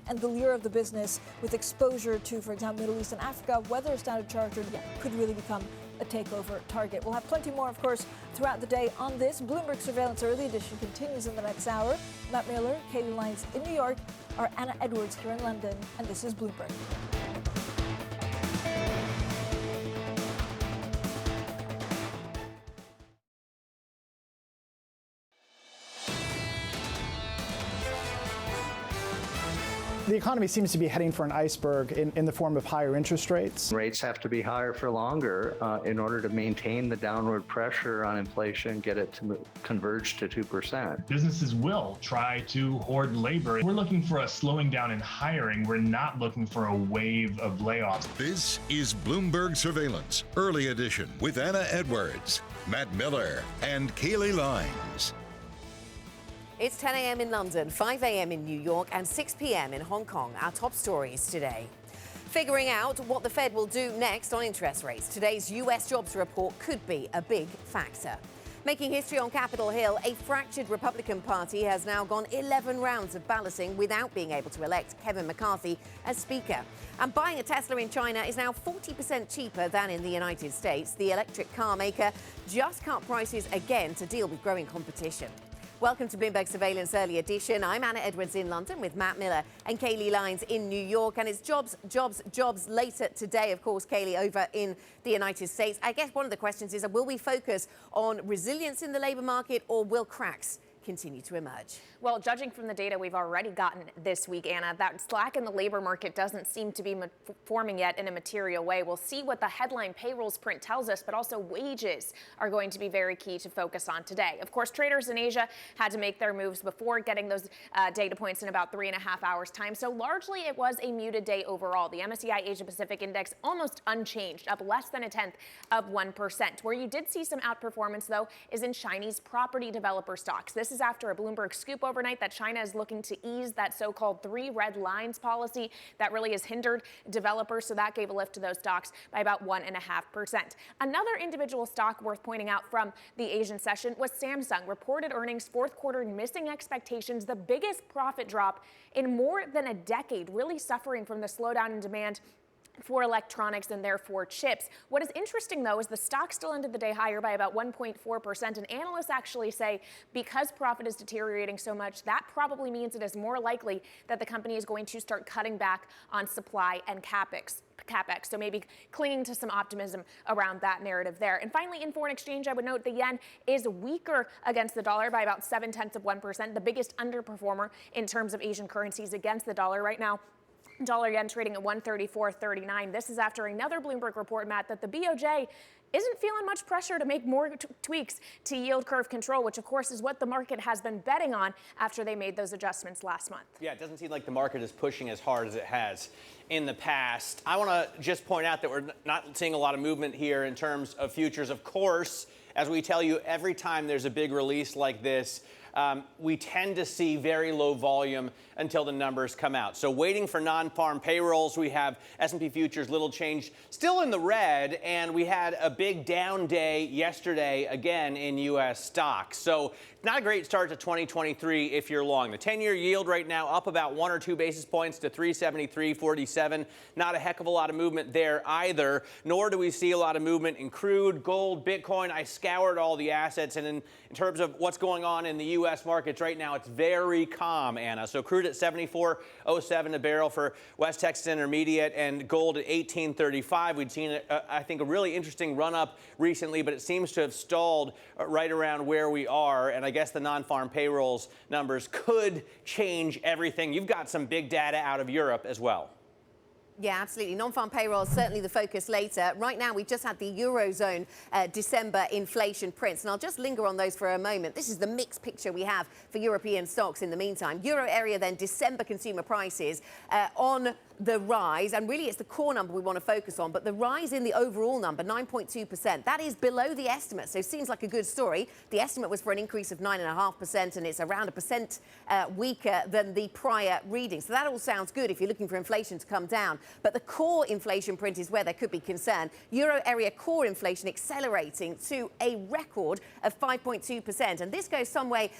and the lure of the business with exposure to, for example, Middle East and Africa, whether Standard Chartered could really become a takeover target. We'll have plenty more, of course, throughout the day on this. Bloomberg Surveillance Early Edition continues in the next hour. Matt Miller, Kailey Leinz in New York, our Anna Edwards here in London, and this is Bloomberg.
The economy seems to be heading for an iceberg in the form of higher interest rates.
Rates have to be higher for longer in order to maintain the downward pressure on inflation, get it to converge to 2%.
Businesses will try to hoard labor. We're looking for a slowing down in hiring. We're not looking for a wave of layoffs.
This is Bloomberg Surveillance, Early Edition with Anna Edwards, Matt Miller, and Kailey Leinz.
It's 10 a.m. in London, 5 a.m. in New York, and 6 p.m. in Hong Kong. Our top stories today. Figuring out what the Fed will do next on interest rates. Today's U.S. jobs report could be a big factor. Making history on Capitol Hill, a fractured Republican Party has now gone 11 rounds of balloting without being able to elect Kevin McCarthy as Speaker. And buying a Tesla in China is now 40% cheaper than in the United States. The electric car maker just cut prices again to deal with growing competition. Welcome to Bloomberg Surveillance Early Edition. I'm Anna Edwards in London with Matt Miller and Kailey Leinz in New York. And it's jobs, jobs, jobs later today, of course, Kailey, over in the United States. I guess one of the questions is, will we focus on resilience in the labour market, or will cracks continue to emerge?
Well, judging from the data we've already gotten this week, Anna, that slack in the labor market doesn't seem to be forming yet in a material way. We'll see what the headline payrolls print tells us, but also wages are going to be very key to focus on today. Of course, traders in Asia had to make their moves before getting those data points in about 3.5 hours time. So largely it was a muted day overall. The MSCI Asia Pacific Index almost unchanged, up less than 0.1%. Where you did see some outperformance, though, is in Chinese property developer stocks. This is after a Bloomberg scoop overnight that China is looking to ease that so-called 3 red lines policy that really has hindered developers. So that gave a lift to those stocks by about 1.5%. Another individual stock worth pointing out from the Asian session was Samsung. Reported earnings fourth quarter missing expectations, the biggest profit drop in more than a decade, really suffering from the slowdown in demand for electronics and therefore chips. What is interesting, though, is the stock still ended the day higher by about 1.4%. And analysts actually say because profit is deteriorating so much, that probably means it is more likely that the company is going to start cutting back on supply and capex. So maybe clinging to some optimism around that narrative there. And finally, in foreign exchange, I would note the yen is weaker against the dollar by about 0.7%, the biggest underperformer in terms of Asian currencies against the dollar right now. Dollar yen trading at 134.39. This is after another Bloomberg report, Matt, that the BOJ isn't feeling much pressure to make more tweaks to yield curve control, which of course is what the market has been betting on after they made those adjustments last month.
Yeah, it doesn't seem like the market is pushing as hard as it has in the past. I want to just point out that we're not seeing a lot of movement here in terms of futures. Of course, as we tell you, every time there's a big release like this, we tend to see very low volume until the numbers come out. So waiting for non-farm payrolls, we have S&P futures, little change, still in the red, and we had a big down day yesterday again in U.S. stocks. So not a great start to 2023 if you're long. The 10-year yield right now up about 1 or 2 basis points to 373.47. Not a heck of a lot of movement there either, nor do we see a lot of movement in crude, gold, Bitcoin. I scoured all the assets, and in terms of what's going on in the U.S. markets right now, it's very calm, Anna. So crude at 74.07 a barrel for West Texas Intermediate, and gold at 18.35. We'd seen, I think, a really interesting run-up recently, but it seems to have stalled right around where we are. And I guess the non-farm payrolls numbers could change everything. You've got some big data out of Europe as well.
Yeah, absolutely. Non-farm payrolls, certainly the focus later. Right now, we just had the Eurozone December inflation prints, and I'll just linger on those for a moment. This is the mixed picture we have for European stocks in the meantime. Euro area, then, December consumer prices on the rise, and really it's the core number we want to focus on, but the rise in the overall number, 9.2%, that is below the estimate, so it seems like a good story. The estimate was for an increase of 9.5%, and it's around 1% weaker than the prior reading. So that all sounds good if you're looking for inflation to come down. But the core inflation print is where there could be concern. Euro area core inflation accelerating to a record of 5.2%. And this goes some way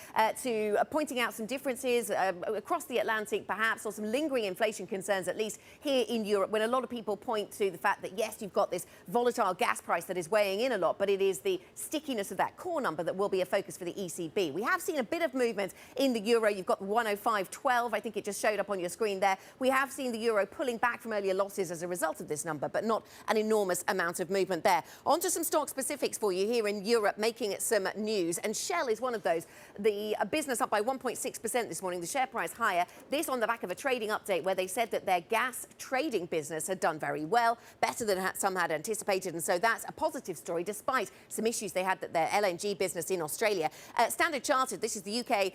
to pointing out some differences across the Atlantic, perhaps, or some lingering inflation concerns, at least here in Europe, when a lot of people point to the fact that, yes, you've got this volatile gas price that is weighing in a lot, but it is the stickiness of that core number that will be a focus for the ECB. We have seen a bit of movement in the euro. You've got 105.12. I think it just showed up on your screen there. We have seen the euro pulling back from earlier losses as a result of this number, but not an enormous amount of movement there. On to some stock specifics for you here in Europe, making some news, and Shell is one of those. The business up by 1.6% this morning, the share price higher. This on the back of a trading update where they said that their gas trading business had done very well, better than some had anticipated, and so that's a positive story despite some issues they had at their LNG business in Australia. Standard Chartered, this is the UK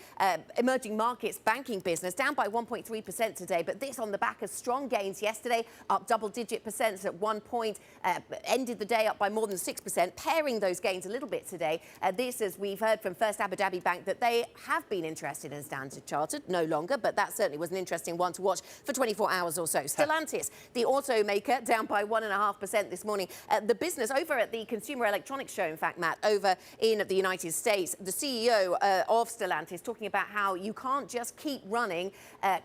emerging markets banking business, down by 1.3% today, but this on the back of strong gains yesterday, up double-digit percents at one point, ended the day up by more than 6%, pairing those gains a little bit today. This, as we've heard from First Abu Dhabi Bank, that they have been interested in Standard Chartered, no longer, but that certainly was an interesting one to watch for 24 hours or
so. Stellantis, the automaker, down by 1.5% this morning. The business over at the Consumer Electronics Show, in fact, Matt, over in the United States, the CEO of Stellantis talking about how you can't just keep running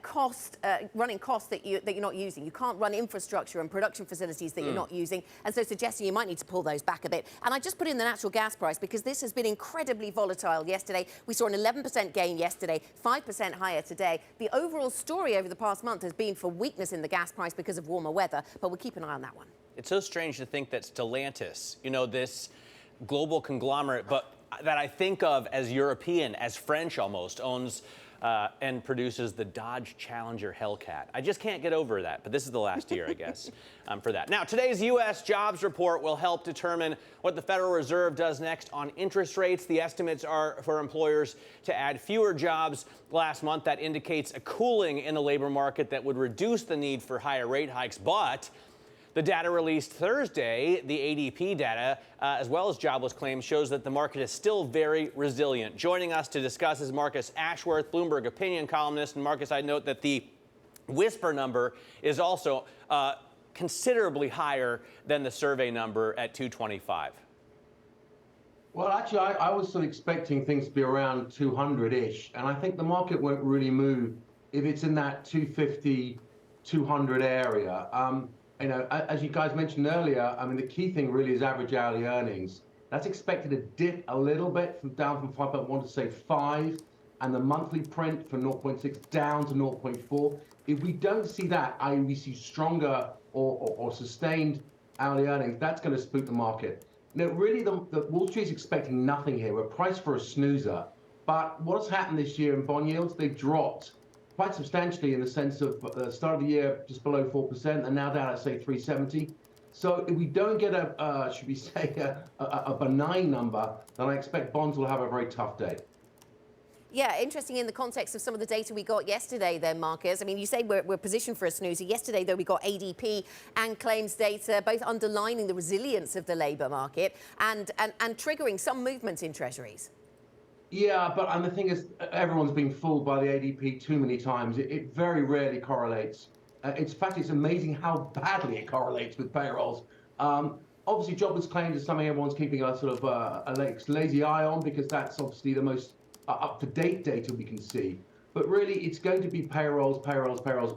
costs that you're not using. You can't run infrastructure and production facilities that you're not using, and so suggesting you might need to pull those back a bit. And I just put in the natural gas price because this has been incredibly volatile yesterday. We saw an 11% gain yesterday, 5% higher today. The overall story over the past month has been for weakness in the gas price because of warmer weather, but we'll keep an eye on that one.
It's so strange to think that Stellantis, this global conglomerate, but that I think of as European, as French almost, owns and produces the Dodge Challenger Hellcat. I just can't get over that, but this is the last year, I guess, for that. Now, today's U.S. jobs report will help determine what the Federal Reserve does next on interest rates. The estimates are for employers to add fewer jobs last month. That indicates a cooling in the labor market that would reduce the need for higher rate hikes, but the data released Thursday, the ADP data, as well as jobless claims, shows that the market is still very resilient. Joining us to discuss is Marcus Ashworth, Bloomberg opinion columnist. And Marcus, I'd note that the whisper number is also considerably higher than the survey number at 225.
Well, actually, I was sort of expecting things to be around 200-ish, and I think the market won't really move if it's in that 250, 200 area. As you guys mentioned earlier, I mean, the key thing really is average hourly earnings. That's expected to dip a little bit down from 5.1 to say 5, and the monthly print from 0.6 down to 0.4. If we don't see that, i.e. we see stronger or sustained hourly earnings, that's going to spook the market. Really, the Wall Street is expecting nothing here. We're priced for a snoozer. But what's happened this year in bond yields? They've dropped quite substantially in the sense of the start of the year just below 4% and now down at say 370. So if we don't get should we say a benign number, then I expect bonds will have a very tough day.
Yeah, interesting in the context of some of the data we got yesterday then, Marcus. I mean, you say we're positioned for a snoozer. Yesterday, though, we got ADP and claims data, both underlining the resilience of the labour market and triggering some movements in treasuries.
Yeah, and the thing is, everyone's been fooled by the ADP too many times. It very rarely correlates. In fact, it's amazing how badly it correlates with payrolls. Obviously, jobless claims is something everyone's keeping a sort of a lazy eye on because that's obviously the most up-to-date data we can see. But really, it's going to be payrolls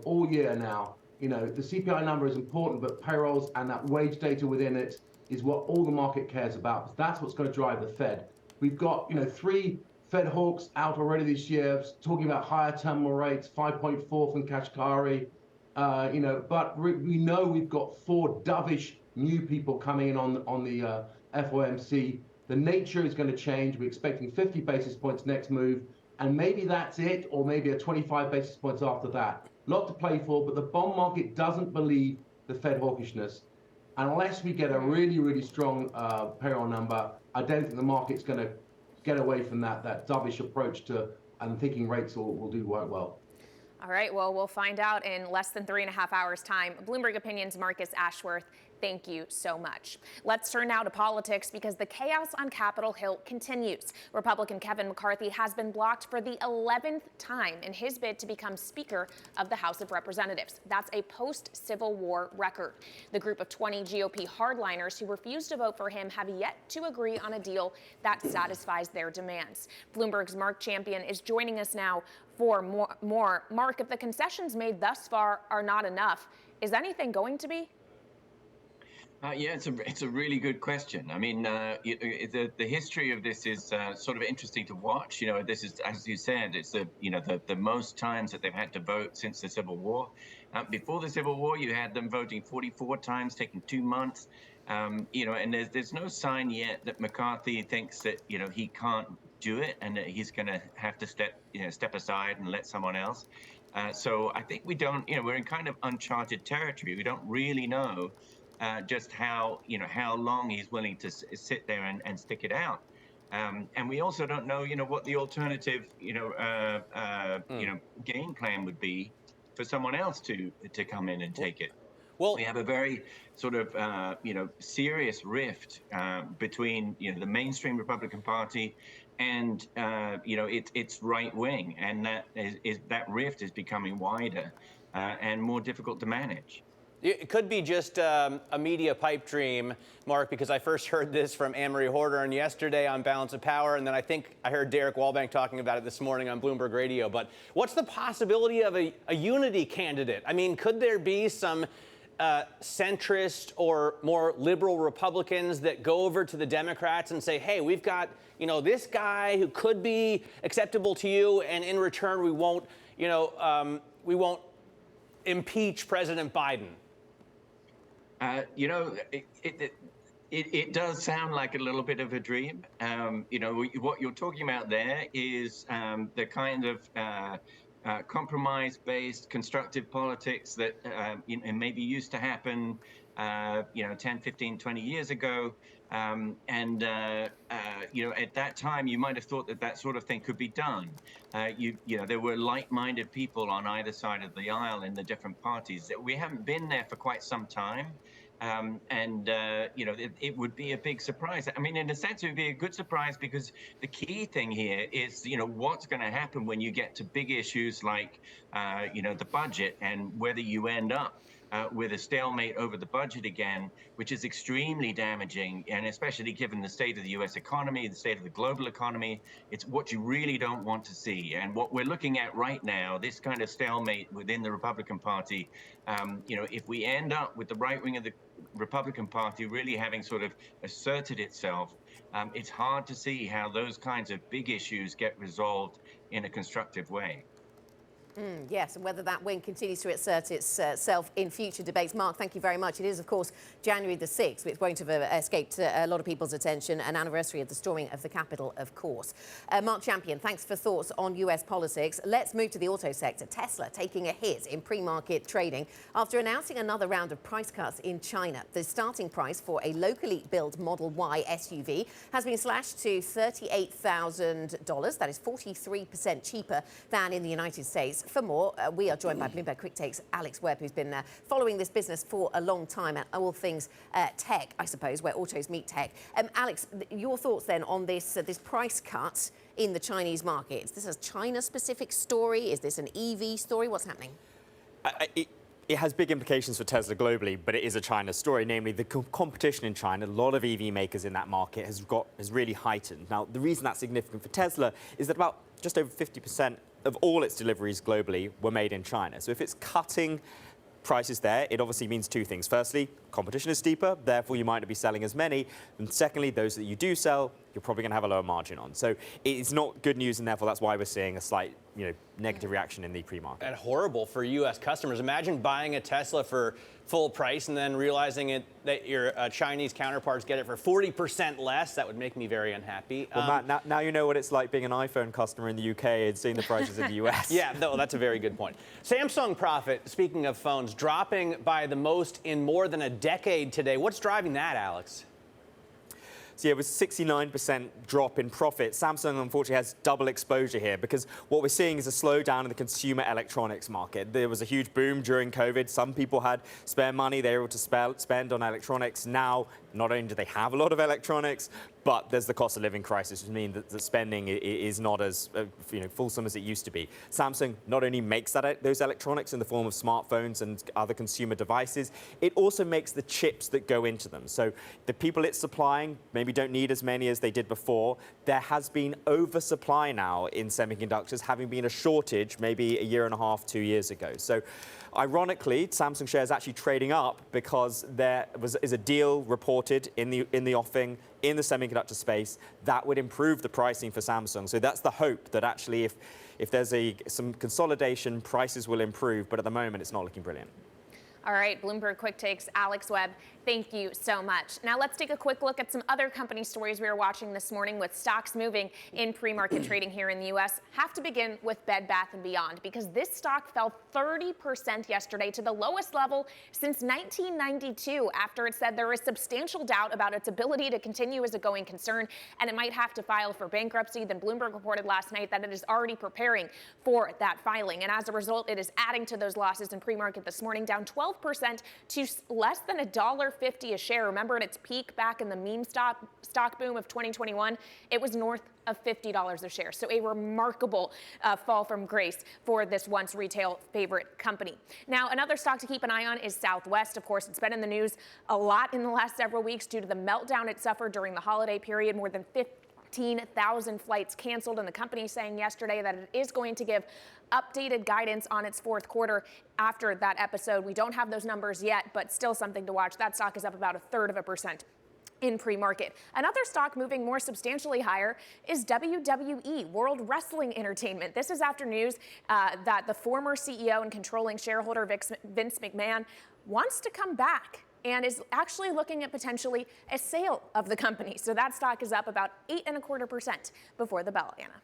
all year now. The CPI number is important, but payrolls and that wage data within it is what all the market cares about, because that's what's going to drive the Fed. We've got, 3 Fed hawks out already this year, talking about higher terminal rates, 5.4 from Kashkari, but we know we've got 4 dovish new people coming in on the FOMC. The nature is going to change. We're expecting 50 basis points next move, and maybe that's it, or maybe a 25 basis points after that. Lot to play for, but the bond market doesn't believe the Fed hawkishness. Unless we get a really, really strong payroll number, I don't think the market's going to get away from that dovish approach to and thinking rates will do quite well.
All right, well, we'll find out in less than 3.5 hours' time. Bloomberg Opinion's Marcus Ashworth, thank you so much. Let's turn now to politics because the chaos on Capitol Hill continues. Republican Kevin McCarthy has been blocked for the 11th time in his bid to become Speaker of the House of Representatives. That's a post-Civil War record. The group of 20 GOP hardliners who refused to vote for him have yet to agree on a deal that satisfies their demands. Bloomberg's Mark Champion is joining us now for more. Mark, if the concessions made thus far are not enough, is anything going to be?
Yeah, it's a really good question. I mean, the history of this is sort of interesting to watch. This is, as you said, it's the most times that they've had to vote since the Civil War. Before the Civil War, you had them voting 44 times, taking 2 months. And there's no sign yet that McCarthy thinks that he can't do it and that he's going to have to step aside and let someone else. So I think we don't. We're in kind of uncharted territory. We don't really know just how long he's willing to sit there and stick it out. And we also don't know what the alternative game plan would be for someone else to come in and take it. Well, we have a very sort of serious rift between the mainstream Republican Party and its right wing, and that rift is becoming wider. and more difficult to manage.
It could be just a media pipe dream, Mark, because I first heard this from Anne-Marie Horder yesterday on Balance of Power, and then I think I heard Derek Wallbank talking about it this morning on Bloomberg Radio. But what's the possibility of a unity candidate? I mean, could there be some centrist or more liberal Republicans that go over to the Democrats and say, hey, we've got, this guy who could be acceptable to you, and in return we won't impeach President Biden?
It does sound like a little bit of a dream. What you're talking about there is the kind of compromise-based constructive politics that maybe used to happen 10, 15, 20 years ago. At that time, you might have thought that sort of thing could be done. There were like-minded people on either side of the aisle in the different parties. We haven't been there for quite some time. It would be a big surprise. I mean, in a sense, it would be a good surprise because the key thing here is, what's going to happen when you get to big issues like, the budget, and whether you end up with a stalemate over the budget again, which is extremely damaging, and especially given the state of the U.S. economy, the state of the global economy, it's what you really don't want to see. And what we're looking at right now, this kind of stalemate within the Republican Party, if we end up with the right wing of the Republican Party really having sort of asserted itself, it's hard to see how those kinds of big issues get resolved in a constructive way.
Yes, and whether that wing continues to assert itself in future debates. Mark, thank you very much. It is, of course, January the 6th, which won't have escaped a lot of people's attention, an anniversary of the storming of the Capitol, of course. Mark Champion, thanks for thoughts on US politics. Let's move to the auto sector. Tesla taking a hit in pre-market trading after announcing another round of price cuts in China. The starting price for a locally built Model Y SUV has been slashed to $38,000. That is 43% cheaper than in the United States. For more, we are joined by Bloomberg Quick Takes' Alex Webb, who's been following this business for a long time and all things tech, I suppose, where autos meet tech. Alex, your thoughts then on this price cut in the Chinese market? Is this a China-specific story? Is this an EV story? What's happening?
It has big implications for Tesla globally, but it is a China story, namely the competition in China. A lot of EV makers in that market has really heightened. Now, the reason that's significant for Tesla is that about just over 50% of all its deliveries globally were made in China. So if it's cutting prices there, it obviously means two things. Firstly, competition is steeper, therefore you might not be selling as many. And secondly, those that you do sell, you're probably going to have a lower margin on. So it's not good news, and therefore that's why we're seeing a slight negative reaction in the pre-market.
And horrible for U.S. customers. Imagine buying a Tesla for full price and then realizing that your Chinese counterparts get it for 40% less. That would make me very unhappy.
Well, Matt, now you know what it's like being an iPhone customer in the UK and seeing the prices in the US.
Yeah, no, that's a very good point. Samsung profit, speaking of phones, dropping by the most in more than a decade today. What's driving that, Alex?
So yeah, it was 69% drop in profit. Samsung, unfortunately, has double exposure here because what we're seeing is a slowdown in the consumer electronics market. There was a huge boom during COVID. Some people had spare money. They were able to spend on electronics. Now, not only do they have a lot of electronics, but there's the cost of living crisis, which means that the spending is not as fulsome as it used to be. Samsung not only makes those electronics in the form of smartphones and other consumer devices, it also makes the chips that go into them. So the people it's supplying maybe don't need as many as they did before. There has been oversupply now in semiconductors, having been a shortage maybe a year and a half, 2 years ago. So ironically, Samsung shares actually trading up because there is a deal reported in the offing in the semiconductor space that would improve the pricing for Samsung. So that's the hope that actually if there's some consolidation, prices will improve. But at the moment, it's not looking brilliant.
All right, Bloomberg Quick Takes, Alex Webb, thank you so much. Now let's take a quick look at some other company stories we were watching this morning with stocks moving in pre-market trading here in the U.S. Have to begin with Bed Bath & Beyond because this stock fell 30% yesterday to the lowest level since 1992 after it said there is substantial doubt about its ability to continue as a going concern and it might have to file for bankruptcy. Then Bloomberg reported last night that it is already preparing for that filing. And as a result, it is adding to those losses in pre-market this morning, down 12% 12% to less than $1.50 a share. Remember, at its peak back in the meme stock boom of 2021, it was north of $50 a share. So a remarkable fall from grace for this once retail favorite company. Now, another stock to keep an eye on is Southwest. Of course, it's been in the news a lot in the last several weeks due to the meltdown it suffered during the holiday period. More than 15,000 flights canceled, and the company saying yesterday that it is going to give updated guidance on its fourth quarter after that episode. We don't have those numbers yet, but still something to watch. That stock is up about 1/3% in pre-market. Another stock moving more substantially higher is WWE, World Wrestling Entertainment. This is after news that the former CEO and controlling shareholder Vince McMahon wants to come back and is actually looking at potentially a sale of the company. So that stock is up about 8.25% before the bell, Anna.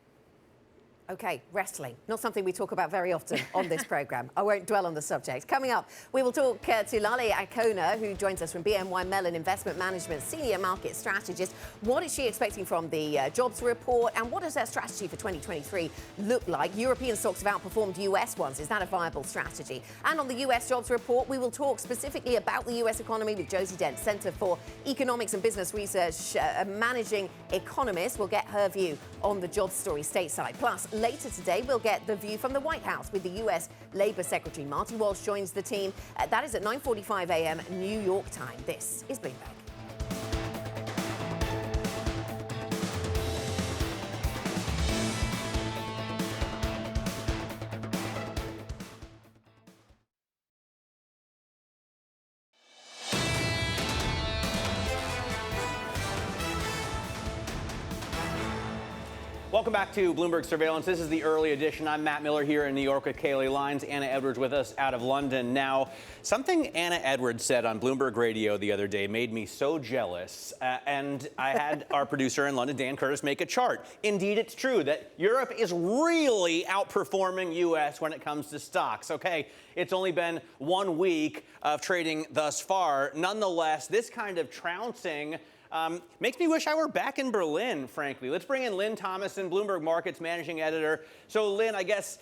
Okay, wrestling. Not something we talk about very often on this program. I won't dwell on the subject. Coming up, we will talk to Lale Akoner, who joins us from BNY Mellon Investment Management, Senior Market Strategist. What is she expecting from the jobs report, and what does her strategy for 2023 look like? European stocks have outperformed US ones. Is that a viable strategy? And on the US jobs report, we will talk specifically about the US economy with Josie Dent, Center for Economics and Business Research, managing economist. We'll get her view on the jobs story stateside. Plus, later today, we'll get the view from the White House with the U.S. Labor Secretary. Marty Walsh joins the team. That is at 9:45 a.m. New York time. This is Bloomberg.
Welcome back to Bloomberg Surveillance. This is the early edition. I'm Matt Miller here in New York with Kailey Leinz. Anna Edwards with us out of London. Now, something Anna Edwards said on Bloomberg Radio the other day made me so jealous. And I had our producer in London, Dan Curtis, make a chart. Indeed, it's true that Europe is really outperforming U.S. when it comes to stocks. Okay, it's only been 1 week of trading thus far. Nonetheless, this kind of trouncing makes me wish I were back in Berlin, frankly. Let's bring in Lynn Thomason, Bloomberg Markets Managing Editor. So, Lynn, I guess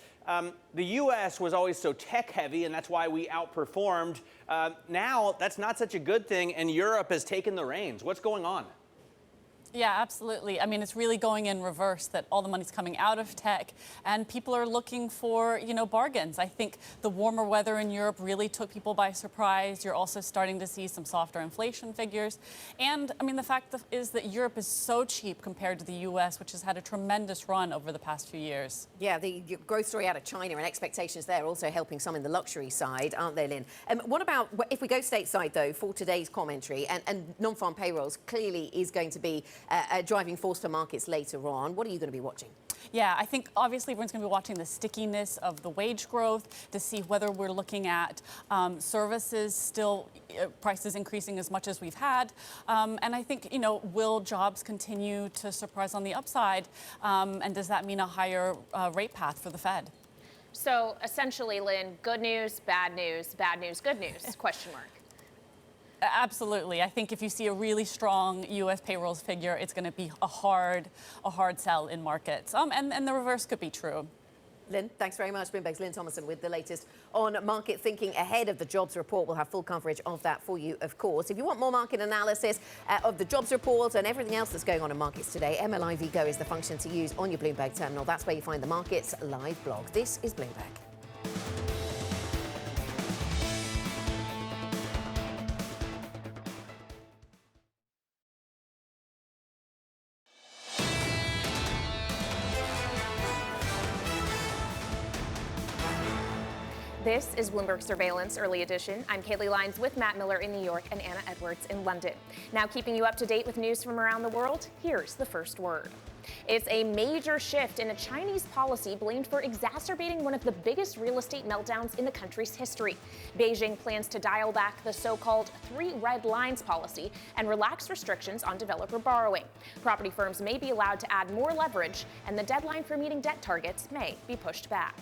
the U.S. was always so tech-heavy, and that's why we outperformed. Now, that's not such a good thing, and Europe has taken the reins. What's going on?
Yeah, absolutely. I mean, it's really going in reverse, that all the money's coming out of tech and people are looking for, bargains. I think the warmer weather in Europe really took people by surprise. You're also starting to see some softer inflation figures. And, I mean, the fact is that Europe is so cheap compared to the U.S., which has had a tremendous run over the past few years.
Yeah, the growth story out of China and expectations there also helping some in the luxury side, aren't they, Lynn? What about, if we go stateside, though, for today's commentary, and non-farm payrolls clearly is going to be a driving force for markets later on. What are you going to be watching?
Yeah, I think obviously everyone's going to be watching the stickiness of the wage growth to see whether we're looking at services still prices increasing as much as we've had. And I think, will jobs continue to surprise on the upside? And does that mean a higher rate path for the Fed?
So essentially, Lynn, good news, bad news, good news, question mark.
Absolutely. I think if you see a really strong U.S. payrolls figure, it's going to be a hard sell in markets. And the reverse could be true.
Lynn, thanks very much. Bloomberg's Lynn Thomason with the latest on market thinking ahead of the jobs report. We'll have full coverage of that for you, of course. If you want more market analysis of the jobs report and everything else that's going on in markets today, MLIV Go is the function to use on your Bloomberg terminal. That's where you find the Markets Live blog. This is Bloomberg.
This is Bloomberg Surveillance Early Edition. I'm Kailey Leinz with Matt Miller in New York and Anna Edwards in London. Now keeping you up to date with news from around the world, here's the first word. It's a major shift in a Chinese policy blamed for exacerbating one of the biggest real estate meltdowns in the country's history. Beijing plans to dial back the so-called 3 red lines policy and relax restrictions on developer borrowing. Property firms may be allowed to add more leverage, and the deadline for meeting debt targets may be pushed back.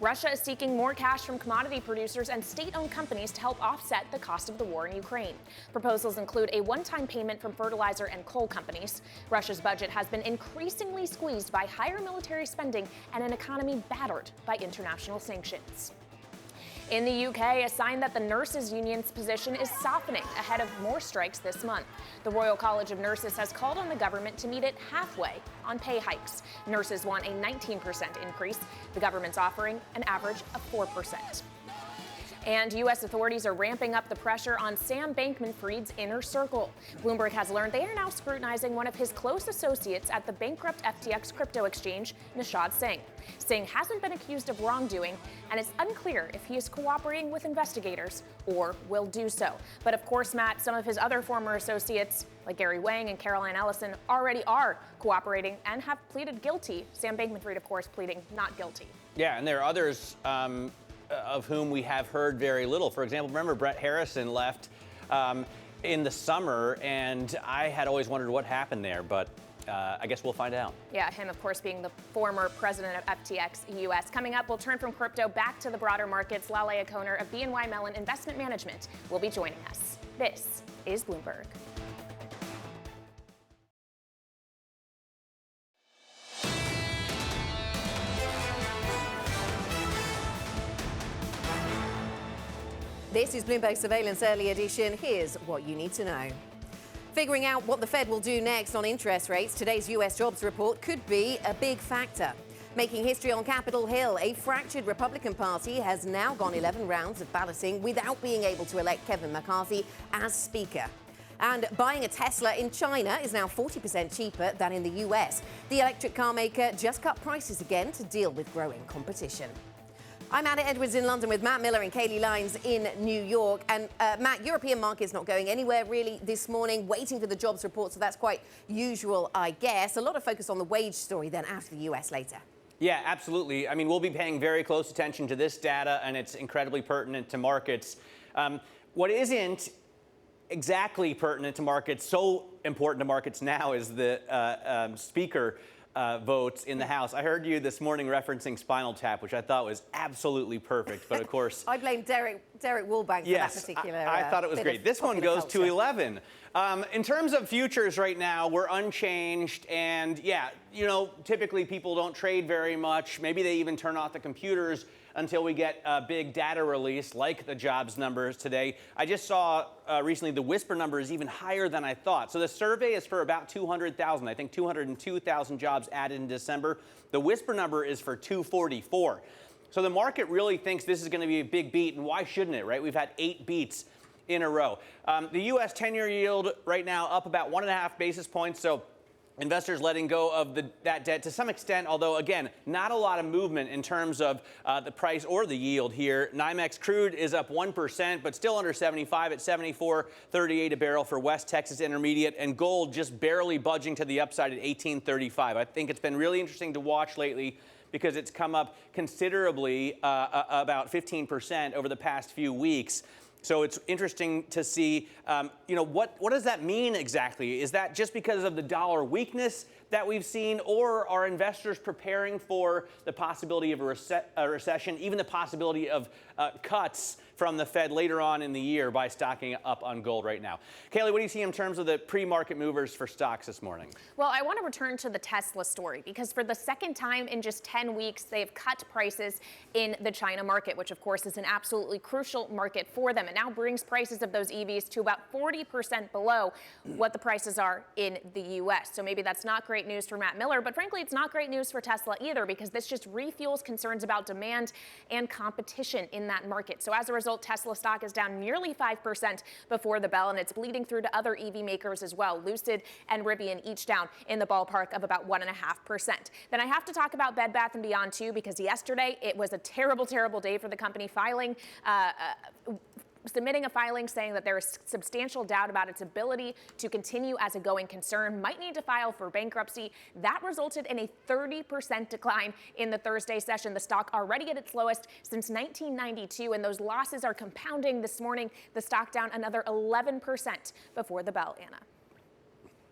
Russia is seeking more cash from commodity producers and state-owned companies to help offset the cost of the war in Ukraine. Proposals include a one-time payment from fertilizer and coal companies. Russia's budget has been increasingly squeezed by higher military spending and an economy battered by international sanctions. In the UK, a sign that the nurses' union's position is softening ahead of more strikes this month. The Royal College of Nurses has called on the government to meet it halfway on pay hikes. Nurses want a 19% increase. The government's offering an average of 4%. And U.S. authorities are ramping up the pressure on Sam Bankman-Fried's inner circle. Bloomberg has learned they are now scrutinizing one of his close associates at the bankrupt FTX crypto exchange, Nishad Singh. Singh hasn't been accused of wrongdoing, and it's unclear if he is cooperating with investigators or will do so. But of course, Matt, some of his other former associates, like Gary Wang and Caroline Ellison, already are cooperating and have pleaded guilty. Sam Bankman-Fried, of course, pleading not guilty.
Yeah, and there are others of whom we have heard very little. For example, remember Brett Harrison left in the summer, and I had always wondered what happened there, but I guess we'll find out.
Yeah, him, of course, being the former president of FTX US. Coming up, we'll turn from crypto back to the broader markets. Lale Akoner of BNY Mellon Investment Management will be joining us. This is Bloomberg.
This is Bloomberg Surveillance Early Edition. Here's what you need to know. Figuring out what the Fed will do next on interest rates, today's US jobs report could be a big factor. Making history on Capitol Hill, a fractured Republican Party has now gone 11 rounds of balloting without being able to elect Kevin McCarthy as Speaker. And buying a Tesla in China is now 40% cheaper than in the US. The electric car maker just cut prices again to deal with growing competition. I'm Anna Edwards in London with Matt Miller and Kailey Leinz in New York. And Matt, European market's not going anywhere really this morning, waiting for the jobs report, so that's quite usual, I guess. A lot of focus on the wage story then out of the US later.
Yeah, absolutely. I mean, we'll be paying very close attention to this data, and it's incredibly pertinent to markets. What isn't exactly pertinent to markets, so important to markets now, is the speaker votes in the House. I heard you this morning referencing Spinal Tap, which I thought was absolutely perfect, but of course...
I blame Derek Woolbank for that particular
I thought it was great. This one goes to 11. In terms of futures right now, we're unchanged, and yeah, you know, typically people don't trade very much. Maybe they even turn off the computers until we get a big data release like the jobs numbers today. I just saw recently the whisper number is even higher than I thought. So the survey is for about 200,000. I think 202,000 jobs added in December. The whisper number is for 244. So the market really thinks this is going to be a big beat, and why shouldn't it, right? We've had 8 beats in a row. The U.S. 10-year yield right now up about 1.5 basis points. So investors letting go of that debt to some extent, although, again, not a lot of movement in terms of the price or the yield here. NYMEX crude is up 1%, but still under 75 at 74.38 a barrel for West Texas Intermediate, and gold just barely budging to the upside at 18.35. I think it's been really interesting to watch lately because it's come up considerably, about 15% over the past few weeks. So it's interesting to see, you know, what does that mean exactly? Is that just because of the dollar weakness that we've seen, or are investors preparing for the possibility of a recession, even the possibility of cuts from the Fed later on in the year by stocking up on gold right now? Kailey, what do you see in terms of the pre-market movers for stocks this morning?
Well, I want to return to the Tesla story because for the second time in just 10 weeks, they've cut prices in the China market, which of course is an absolutely crucial market for them. It now brings prices of those EVs to about 40% below what the prices are in the US. So maybe that's not great news for Matt Miller, but frankly, it's not great news for Tesla either because this just refuels concerns about demand and competition in that market. So as a result, Tesla stock is down nearly 5% before the bell, and it's bleeding through to other EV makers as well. Lucid and Rivian each down in the ballpark of about 1.5%. Then I have to talk about Bed Bath & Beyond too, because yesterday it was a terrible, terrible day for the company, submitting a filing saying that there is substantial doubt about its ability to continue as a going concern, might need to file for bankruptcy. That resulted in a 30% decline in the Thursday session. The stock already at its lowest since 1992, and those losses are compounding this morning. The stock down another 11% before the bell, Anna.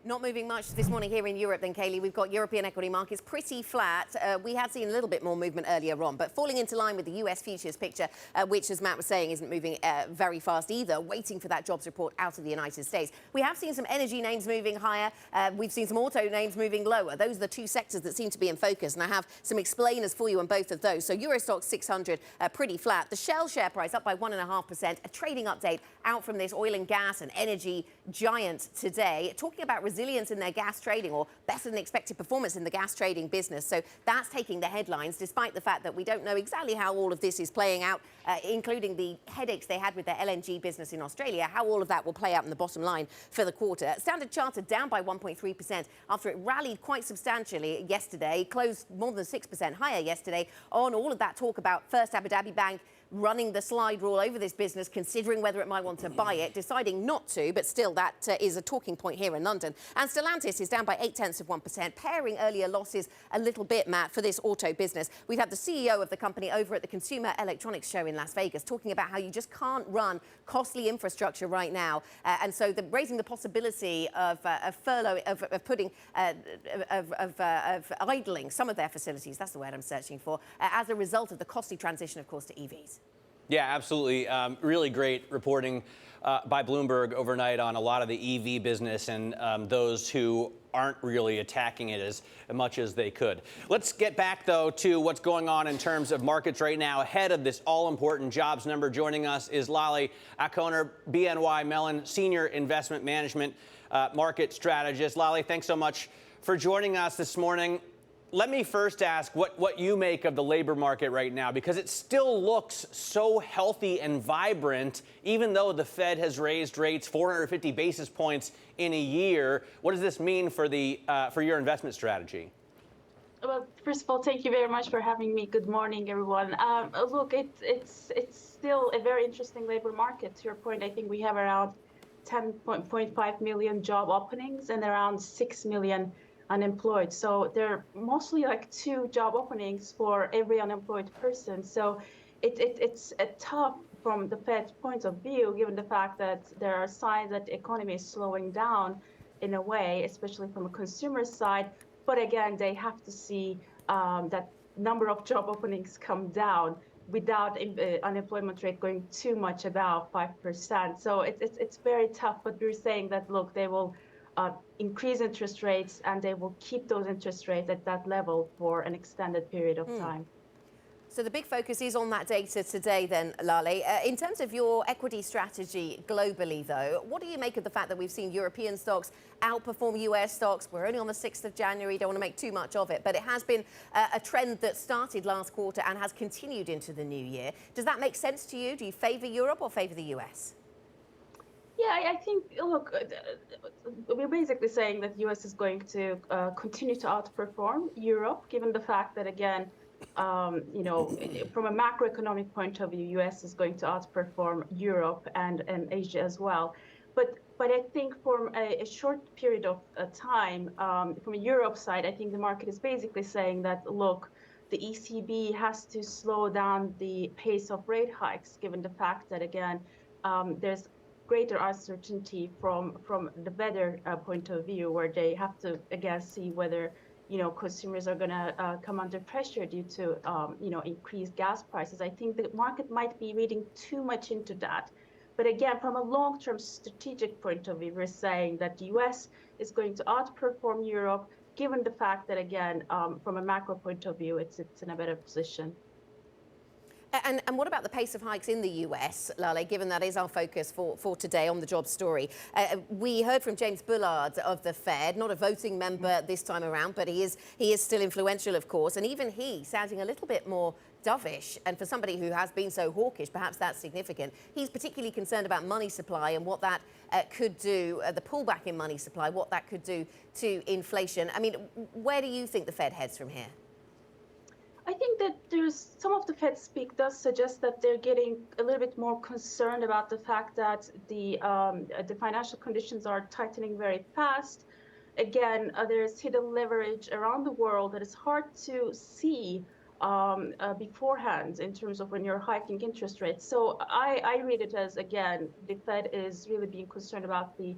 Not moving much this morning here in Europe then, Kailey. We've got European equity markets pretty flat. We had seen a little bit more movement earlier on, but falling into line with the US futures picture, which, as Matt was saying, isn't moving very fast either, waiting for that jobs report out of the United States. We have seen some energy names moving higher. We've seen some auto names moving lower. Those are the two sectors that seem to be in focus, and I have some explainers for you on both of those. So Euro Stoxx 600 pretty flat. The Shell share price up by 1.5%. A trading update out from this oil and gas and energy giant today, talking about resilience in their gas trading, or better than expected performance in the gas trading business. So that's taking the headlines, despite the fact that we don't know exactly how all of this is playing out, including the headaches they had with their LNG business in Australia, how all of that will play out in the bottom line for the quarter. Standard Chartered down by 1.3% after it rallied quite substantially yesterday, closed more than 6% higher yesterday on all of that talk about First Abu Dhabi Bank running the slide rule over this business, considering whether it might want to buy it, deciding not to, but still that is a talking point here in London. And Stellantis is down by 0.8%, paring earlier losses a little bit, Matt, for this auto business. We've had the CEO of the company over at the Consumer Electronics Show in Las Vegas talking about how you just can't run costly infrastructure right now. And so raising the possibility of furlough, of idling some of their facilities, that's the word I'm searching for, as a result of the costly transition, of course, to EVs.
Yeah, absolutely. Really great reporting by Bloomberg overnight on a lot of the EV business and those who aren't really attacking it as much as they could. Let's get back, though, to what's going on in terms of markets right now ahead of this all-important jobs number. Joining us is Lale, Akoner, BNY Mellon, Senior Investment Management Market Strategist. Lale, thanks so much for joining us this morning. Let me first ask what you make of the labor market right now, because it still looks so healthy and vibrant, even though the Fed has raised rates 450 basis points in a year. What does this mean for your investment strategy?
Well, first of all, thank you very much for having me. Good morning, everyone. Look, it's still a very interesting labor market. To your point, I think we have around 10.5 million job openings and around 6 million unemployed. So there are mostly like 2 job openings for every unemployed person. So it's tough from the Fed's point of view, given the fact that there are signs that the economy is slowing down in a way, especially from a consumer side. But again, they have to see that number of job openings come down without unemployment rate going too much above 5%. So it's very tough. But we're saying that, look, they will increase interest rates, and they will keep those interest rates at that level for an extended period of time.
So the big focus is on that data today then, Lale. In terms of your equity strategy globally, though, what do you make of the fact that we've seen European stocks outperform US stocks? We're only on the 6th of January, don't want to make too much of it, but it has been a trend that started last quarter and has continued into the new year. Does that make sense to you? Do you favour Europe or favour the US?
Yeah, I think, look, we're basically saying that the US is going to continue to outperform Europe, given the fact that, again, you know, from a macroeconomic point of view, US is going to outperform Europe and Asia as well. But I think from a short period of time, from a Europe side, I think the market is basically saying that, look, the ECB has to slow down the pace of rate hikes, given the fact that, again, there's greater uncertainty from the weather point of view, where they have to again see whether, you know, consumers are going to come under pressure due to you know, increased gas prices. I think the market might be reading too much into that. But again, from a long-term strategic point of view, we're saying that the US is going to outperform Europe, given the fact that, again, from a macro point of view, it's in a better position.
And what about the pace of hikes in the US, Lale, given that is our focus for today on the job story? We heard from James Bullard of the Fed, not a voting member this time around, but he is still influential, of course, and even he sounding a little bit more dovish. And for somebody who has been so hawkish, perhaps that's significant. He's particularly concerned about money supply and what that could do, the pullback in money supply, what that could do to inflation. I mean, where do you think the Fed heads from here?
I think that there's some of the Fed speak does suggest that they're getting a little bit more concerned about the fact that the financial conditions are tightening very fast. Again, there's hidden leverage around the world that is hard to see beforehand in terms of when you're hiking interest rates. So I read it as, again, the Fed is really being concerned about the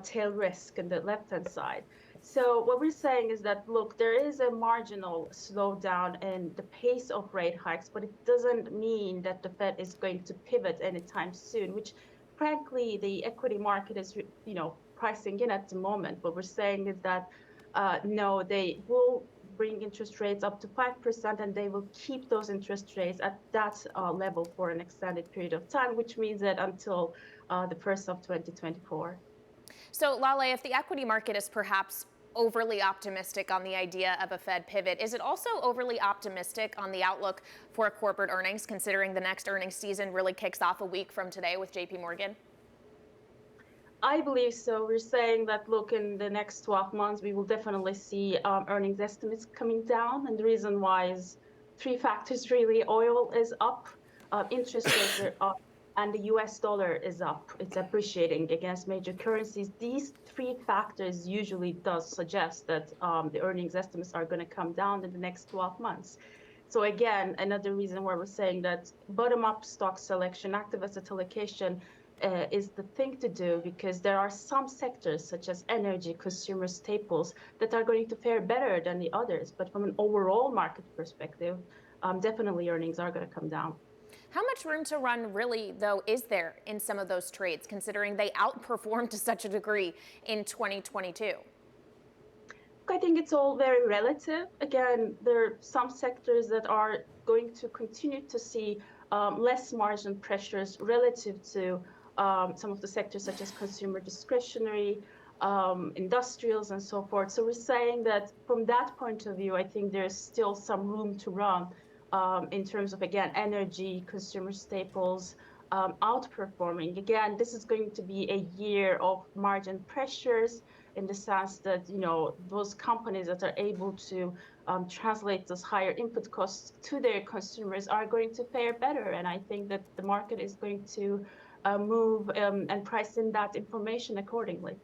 tail risk on the left-hand side. So what we're saying is that, look, there is a marginal slowdown in the pace of rate hikes, but it doesn't mean that the Fed is going to pivot anytime soon, which frankly, the equity market is, pricing in at the moment. What we're saying is that, no, they will bring interest rates up to 5%, and they will keep those interest rates at that level for an extended period of time, which means that until the first of 2024.
So, Lale, if the equity market is perhaps overly optimistic on the idea of a Fed pivot, is it also overly optimistic on the outlook for corporate earnings, considering the next earnings season really kicks off a week from today with JP Morgan?
I believe so. We're saying that, look, in the next 12 months, we will definitely see earnings estimates coming down. And the reason why is three factors, really. Oil is up, interest rates are up, and the US dollar is up. It's appreciating against major currencies. These three factors usually does suggest that the earnings estimates are going to come down in the next 12 months. So again, another reason why we're saying that bottom-up stock selection, active asset allocation is the thing to do, because there are some sectors such as energy, consumer staples that are going to fare better than the others. But from an overall market perspective, definitely earnings are going to come down.
How much room to run, really, though, is there in some of those trades, considering they outperformed to such a degree in 2022?
I think it's all very relative. Again, there are some sectors that are going to continue to see less margin pressures relative to some of the sectors such as consumer discretionary, industrials, and so forth. So we're saying that from that point of view, I think there's still some room to run in terms of, again, energy, consumer staples, outperforming. Again, this is going to be a year of margin pressures in the sense that, those companies that are able to translate those higher input costs to their consumers are going to fare better. And I think that the market is going to move and price in that information accordingly.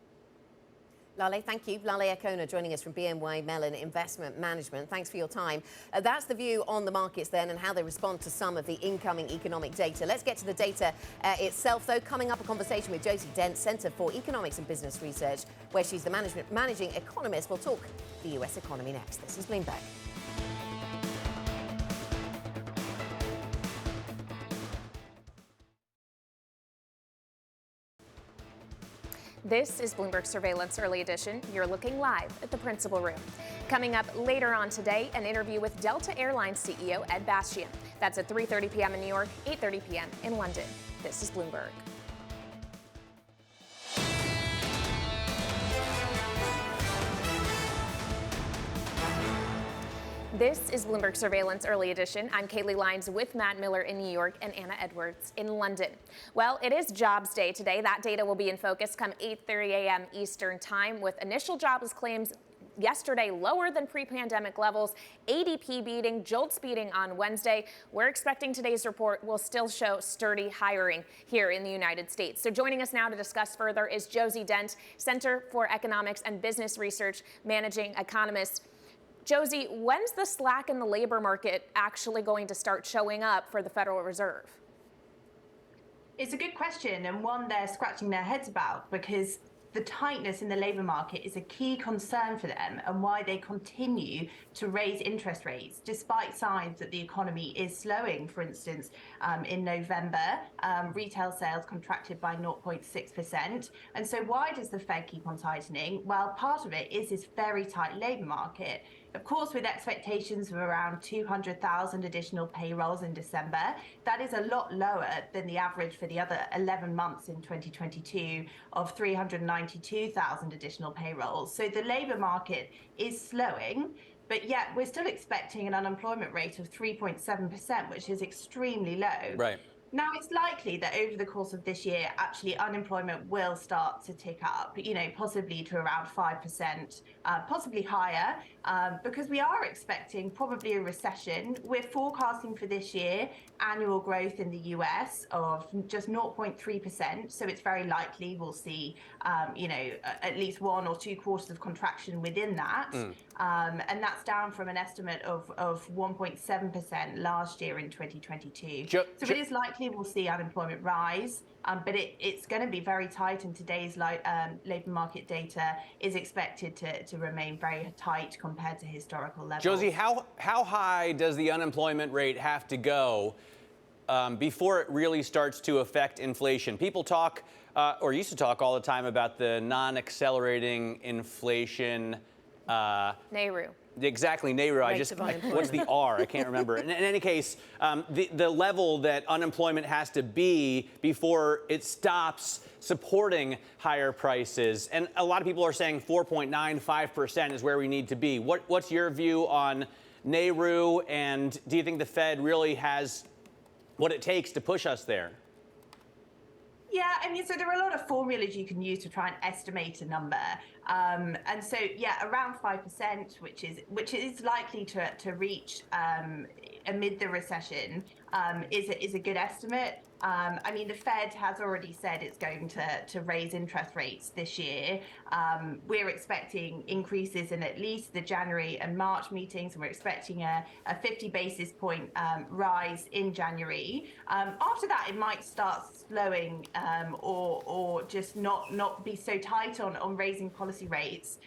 Lale, thank you. Lale Akoner joining us from BNY Mellon Investment Management. Thanks for your time. That's the view on the markets then and how they respond to some of the incoming economic data. Let's get to the data itself, though. Coming up, a conversation with Josie Dent, Centre for Economics and Business Research, where she's the managing economist. We'll talk the US economy next. This is Bloomberg.
This is Bloomberg Surveillance Early Edition. You're looking live at the principal room. Coming up later on today, an interview with Delta Airlines CEO Ed Bastian. That's at 3:30 p.m. in New York, 8:30 p.m. in London. This is Bloomberg. This is Bloomberg Surveillance Early Edition. I'm Kailey Leinz with Matt Miller in New York and Anna Edwards in London. Well, it is Jobs Day today. That data will be in focus come 8:30 a.m. Eastern Time, with initial jobless claims yesterday lower than pre-pandemic levels, ADP beating, JOLTS beating on Wednesday. We're expecting today's report will still show sturdy hiring here in the United States. So joining us now to discuss further is Josie Dent, Center for Economics and Business Research, managing economist. Josie, when's the slack in the labor market actually going to start showing up for the Federal Reserve?
It's a good question, and one they're scratching their heads about, because the tightness in the labor market is a key concern for them, and why they continue to raise interest rates despite signs that the economy is slowing. For instance, in November, retail sales contracted by 0.6%. And so why does the Fed keep on tightening? Well, part of it is this very tight labor market. Of course, with expectations of around 200,000 additional payrolls in December, that is a lot lower than the average for the other 11 months in 2022 of 392,000 additional payrolls. So the labor market is slowing, but yet we're still expecting an unemployment rate of 3.7%, which is extremely low.
Right.
Now, it's likely that over the course of this year, actually, unemployment will start to tick up, possibly to around 5%, possibly higher, because we are expecting probably a recession. We're forecasting for this year annual growth in the US of just 0.3%. So it's very likely we'll see, at least 1 or 2 quarters of contraction within that. And that's down from an estimate of 1.7% last year in 2022. So it is likely likely we'll see unemployment rise, but it's going to be very tight, and today's labour market data is expected to remain very tight compared to historical levels.
Josie, how high does the unemployment rate have to go before it really starts to affect inflation? People talk, or used to talk all the time, about the non-accelerating inflation.
NAIRU.
Exactly, NAIRU. What's the R? I can't remember. In any case, the level that unemployment has to be before it stops supporting higher prices. And a lot of people are saying 4.95% is where we need to be. What's your view on NAIRU, and do you think the Fed really has what it takes to push us there?
Yeah, I mean, so there are a lot of formulas you can use to try and estimate a number. And so, yeah, around 5%, which is likely to reach amid the recession, is a good estimate. I mean, the Fed has already said it's going to raise interest rates this year. We're expecting increases in at least the January and March meetings, and we're expecting a 50 basis point rise in January. After that, it might start slowing or just not be so tight on raising policy rates.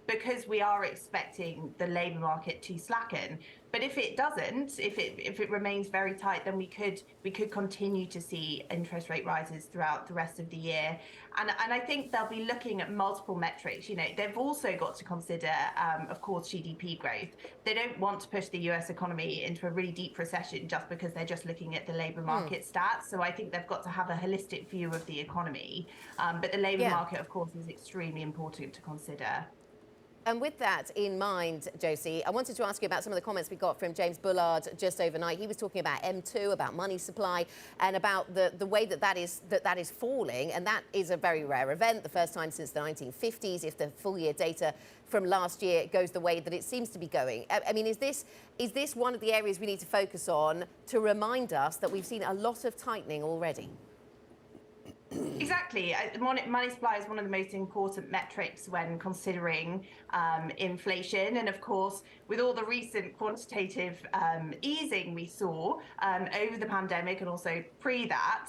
Because we are expecting the labour market to slacken. But if it doesn't, if it remains very tight, then we could continue to see interest rate rises throughout the rest of the year. And I think they'll be looking at multiple metrics. You know, they've also got to consider, of course, GDP growth. They don't want to push the US economy into a really deep recession just because they're just looking at the labour market stats. So I think they've got to have a holistic view of the economy. But the labour market, of course, is extremely important to consider.
And with that in mind, Josie, I wanted to ask you about some of the comments we got from James Bullard just overnight. He was talking about M2, about money supply, and about the way that is falling. And that is a very rare event, the first time since the 1950s, if the full year data from last year goes the way that it seems to be going. I mean, is this one of the areas we need to focus on to remind us that we've seen a lot of tightening already?
Exactly. Money supply is one of the most important metrics when considering inflation. And of course, with all the recent quantitative easing we saw over the pandemic and also pre that,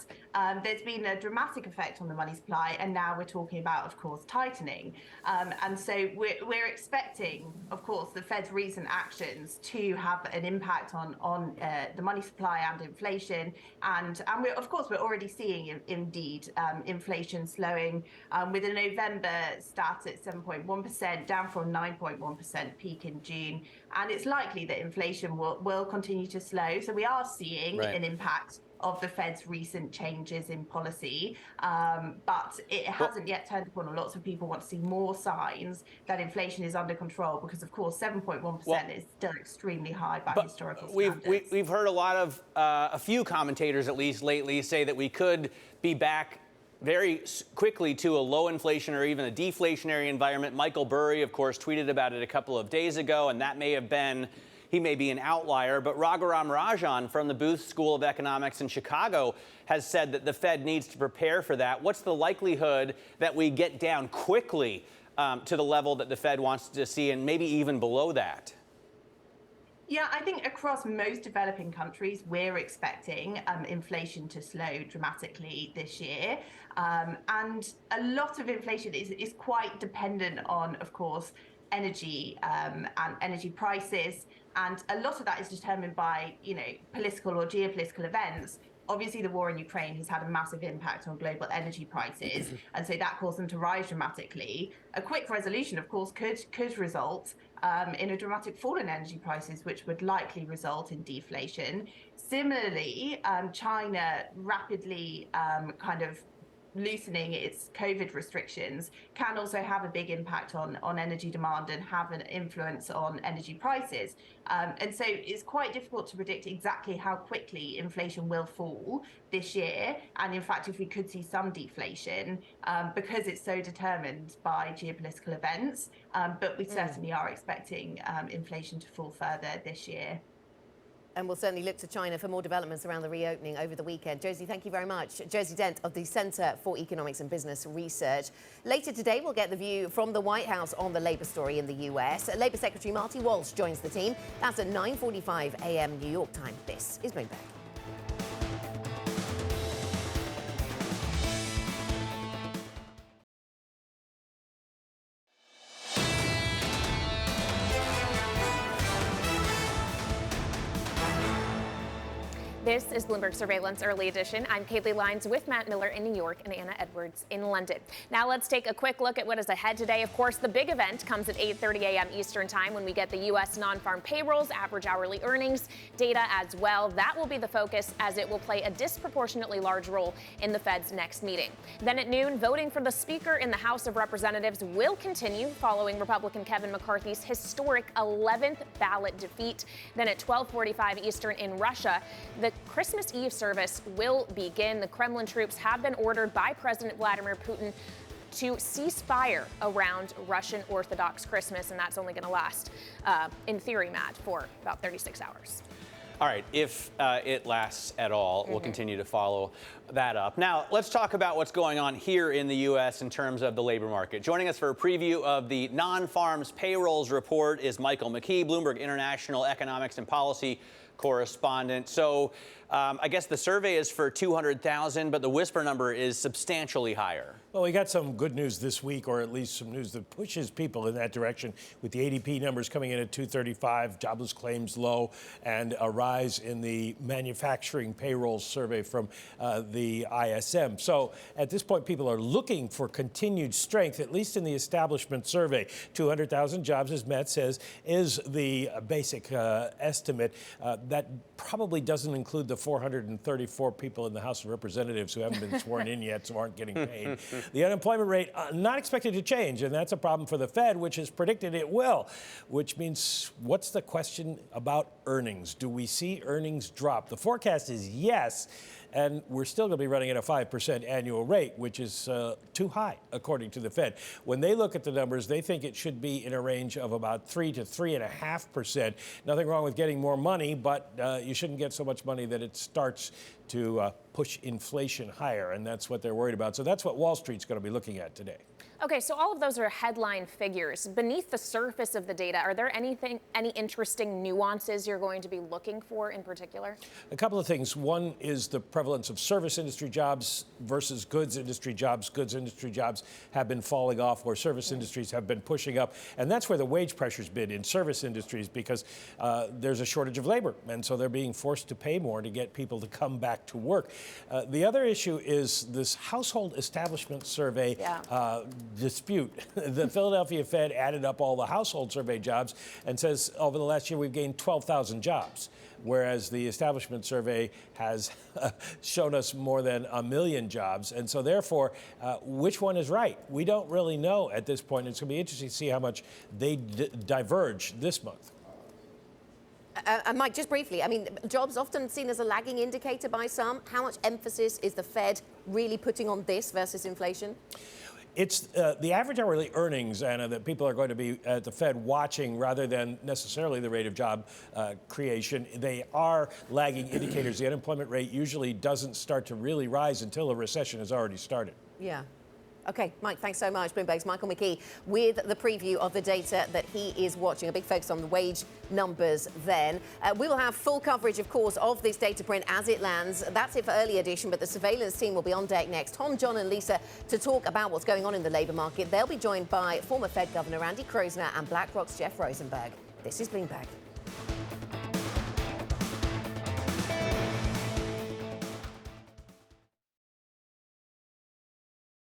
there's been a dramatic effect on the money supply. And now we're talking about, of course, tightening. And so we're expecting, of course, the Fed's recent actions to have an impact on the money supply and inflation. And we're already seeing, indeed, inflation slowing with a November stat at 7.1%, down from 9.1% peak in June. And it's likely that inflation will continue to slow. So we are seeing an impact of the Fed's recent changes in policy, but it hasn't yet turned a corner. Lots of people want to see more signs that inflation is under control because, of course, 7.1% is still extremely high by historical standards.
We've heard a lot of, a few commentators at least lately say that we could be back very quickly to a low inflation or even a deflationary environment. Michael Burry, of course, tweeted about it a couple of days ago, and that he may be an outlier, but Raghuram Rajan from the Booth School of Economics in Chicago has said that the Fed needs to prepare for that. What's the likelihood that we get down quickly to the level that the Fed wants to see and maybe even below that?
Yeah, I think across most developing countries, we're expecting inflation to slow dramatically this year. And a lot of inflation is quite dependent on, of course, energy and energy prices. And a lot of that is determined by, political or geopolitical events. Obviously, the war in Ukraine has had a massive impact on global energy prices, and so that caused them to rise dramatically. A quick resolution, of course, could result in a dramatic fall in energy prices, which would likely result in deflation. Similarly, China rapidly kind of loosening its COVID restrictions can also have a big impact on energy demand and have an influence on energy prices. And so it's quite difficult to predict exactly how quickly inflation will fall this year. And in fact, if we could see some deflation, because it's so determined by geopolitical events, but we certainly are expecting inflation to fall further this year.
And we'll certainly look to China for more developments around the reopening over the weekend. Josie, thank you very much. Josie Dent of the Centre for Economics and Business Research. Later today, we'll get the view from the White House on the Labour story in the US. Labour Secretary Marty Walsh joins the team. That's at 9:45 a.m. New York time. This is Bloomberg.
This is Bloomberg Surveillance Early Edition. I'm Kailey Leinz with Matt Miller in New York and Anna Edwards in London. Now let's take a quick look at what is ahead today. Of course, the big event comes at 8:30 a.m. Eastern Time when we get the U.S. non-farm payrolls, average hourly earnings data as well. That will be the focus as it will play a disproportionately large role in the Fed's next meeting. Then at noon, voting for the Speaker in the House of Representatives will continue following Republican Kevin McCarthy's historic 11th ballot defeat. Then at 12:45 Eastern in Russia, the Christmas Eve service will begin. The Kremlin troops have been ordered by President Vladimir Putin to cease fire around Russian Orthodox Christmas, and that's only going to last, in theory, Matt, for about 36 hours.
All right, if it lasts at all, we'll continue to follow that up. Now, let's talk about what's going on here in the U.S. in terms of the labor market. Joining us for a preview of the non-farms payrolls report is Michael McKee, Bloomberg International Economics and Policy correspondent. So I guess the survey is for 200,000, but the whisper number is substantially higher.
Well, we got some good news this week, or at least some news that pushes people in that direction, with the ADP numbers coming in at 235, jobless claims low, and a rise in the manufacturing payroll survey from the ISM. So at this point, people are looking for continued strength, at least in the establishment survey. 200,000 jobs, as Matt says, is the basic estimate. That probably doesn't include the 434 people in the House of Representatives who haven't been sworn in yet, so aren't getting paid. The unemployment rate not expected to change, and that's a problem for the Fed, which has predicted it will, which means what's the question about earnings? Do we see earnings drop? The forecast is yes, and we're still going to be running at a 5% annual rate, which is too high, according to the Fed. When they look at the numbers, they think it should be in a range of about 3 to 3.5%. Nothing wrong with getting more money, but you shouldn't get so much money that it starts to push inflation higher, and that's what they're worried about. So that's what Wall Street's going to be looking at today.
Okay, so all of those are headline figures. Beneath the surface of the data, are there any interesting nuances you're going to be looking for in particular?
A couple of things. One is the prevalence of service industry jobs versus goods industry jobs. Goods industry jobs have been falling off, where service industries have been pushing up. And that's where the wage pressure's been in service industries, because there's a shortage of labor. And so they're being forced to pay more to get people to come back to work. The other issue is this household establishment survey dispute. The Philadelphia Fed added up all the household survey jobs and says over the last year we've gained 12,000 jobs, whereas the establishment survey has shown us more than 1 million jobs. And so therefore, which one is right? We don't really know at this point. It's going to be interesting to see how much they diverge this month.
Mike, just briefly, I mean, jobs often seen as a lagging indicator by some. How much emphasis is the Fed really putting on this versus inflation?
It's the average hourly earnings, Anna, that people are going to be at the Fed watching rather than necessarily the rate of job creation. They are lagging indicators. The unemployment rate usually doesn't start to really rise until a recession has already started.
Yeah. Okay, Mike, thanks so much. Bloomberg's Michael McKee with the preview of the data that he is watching. A big focus on the wage numbers then. We will have full coverage, of course, of this data print as it lands. That's it for early edition, but the surveillance team will be on deck next. Tom, John and Lisa to talk about what's going on in the labour market. They'll be joined by former Fed Governor Randy Kroszner and BlackRock's Jeff Rosenberg. This is Bloomberg.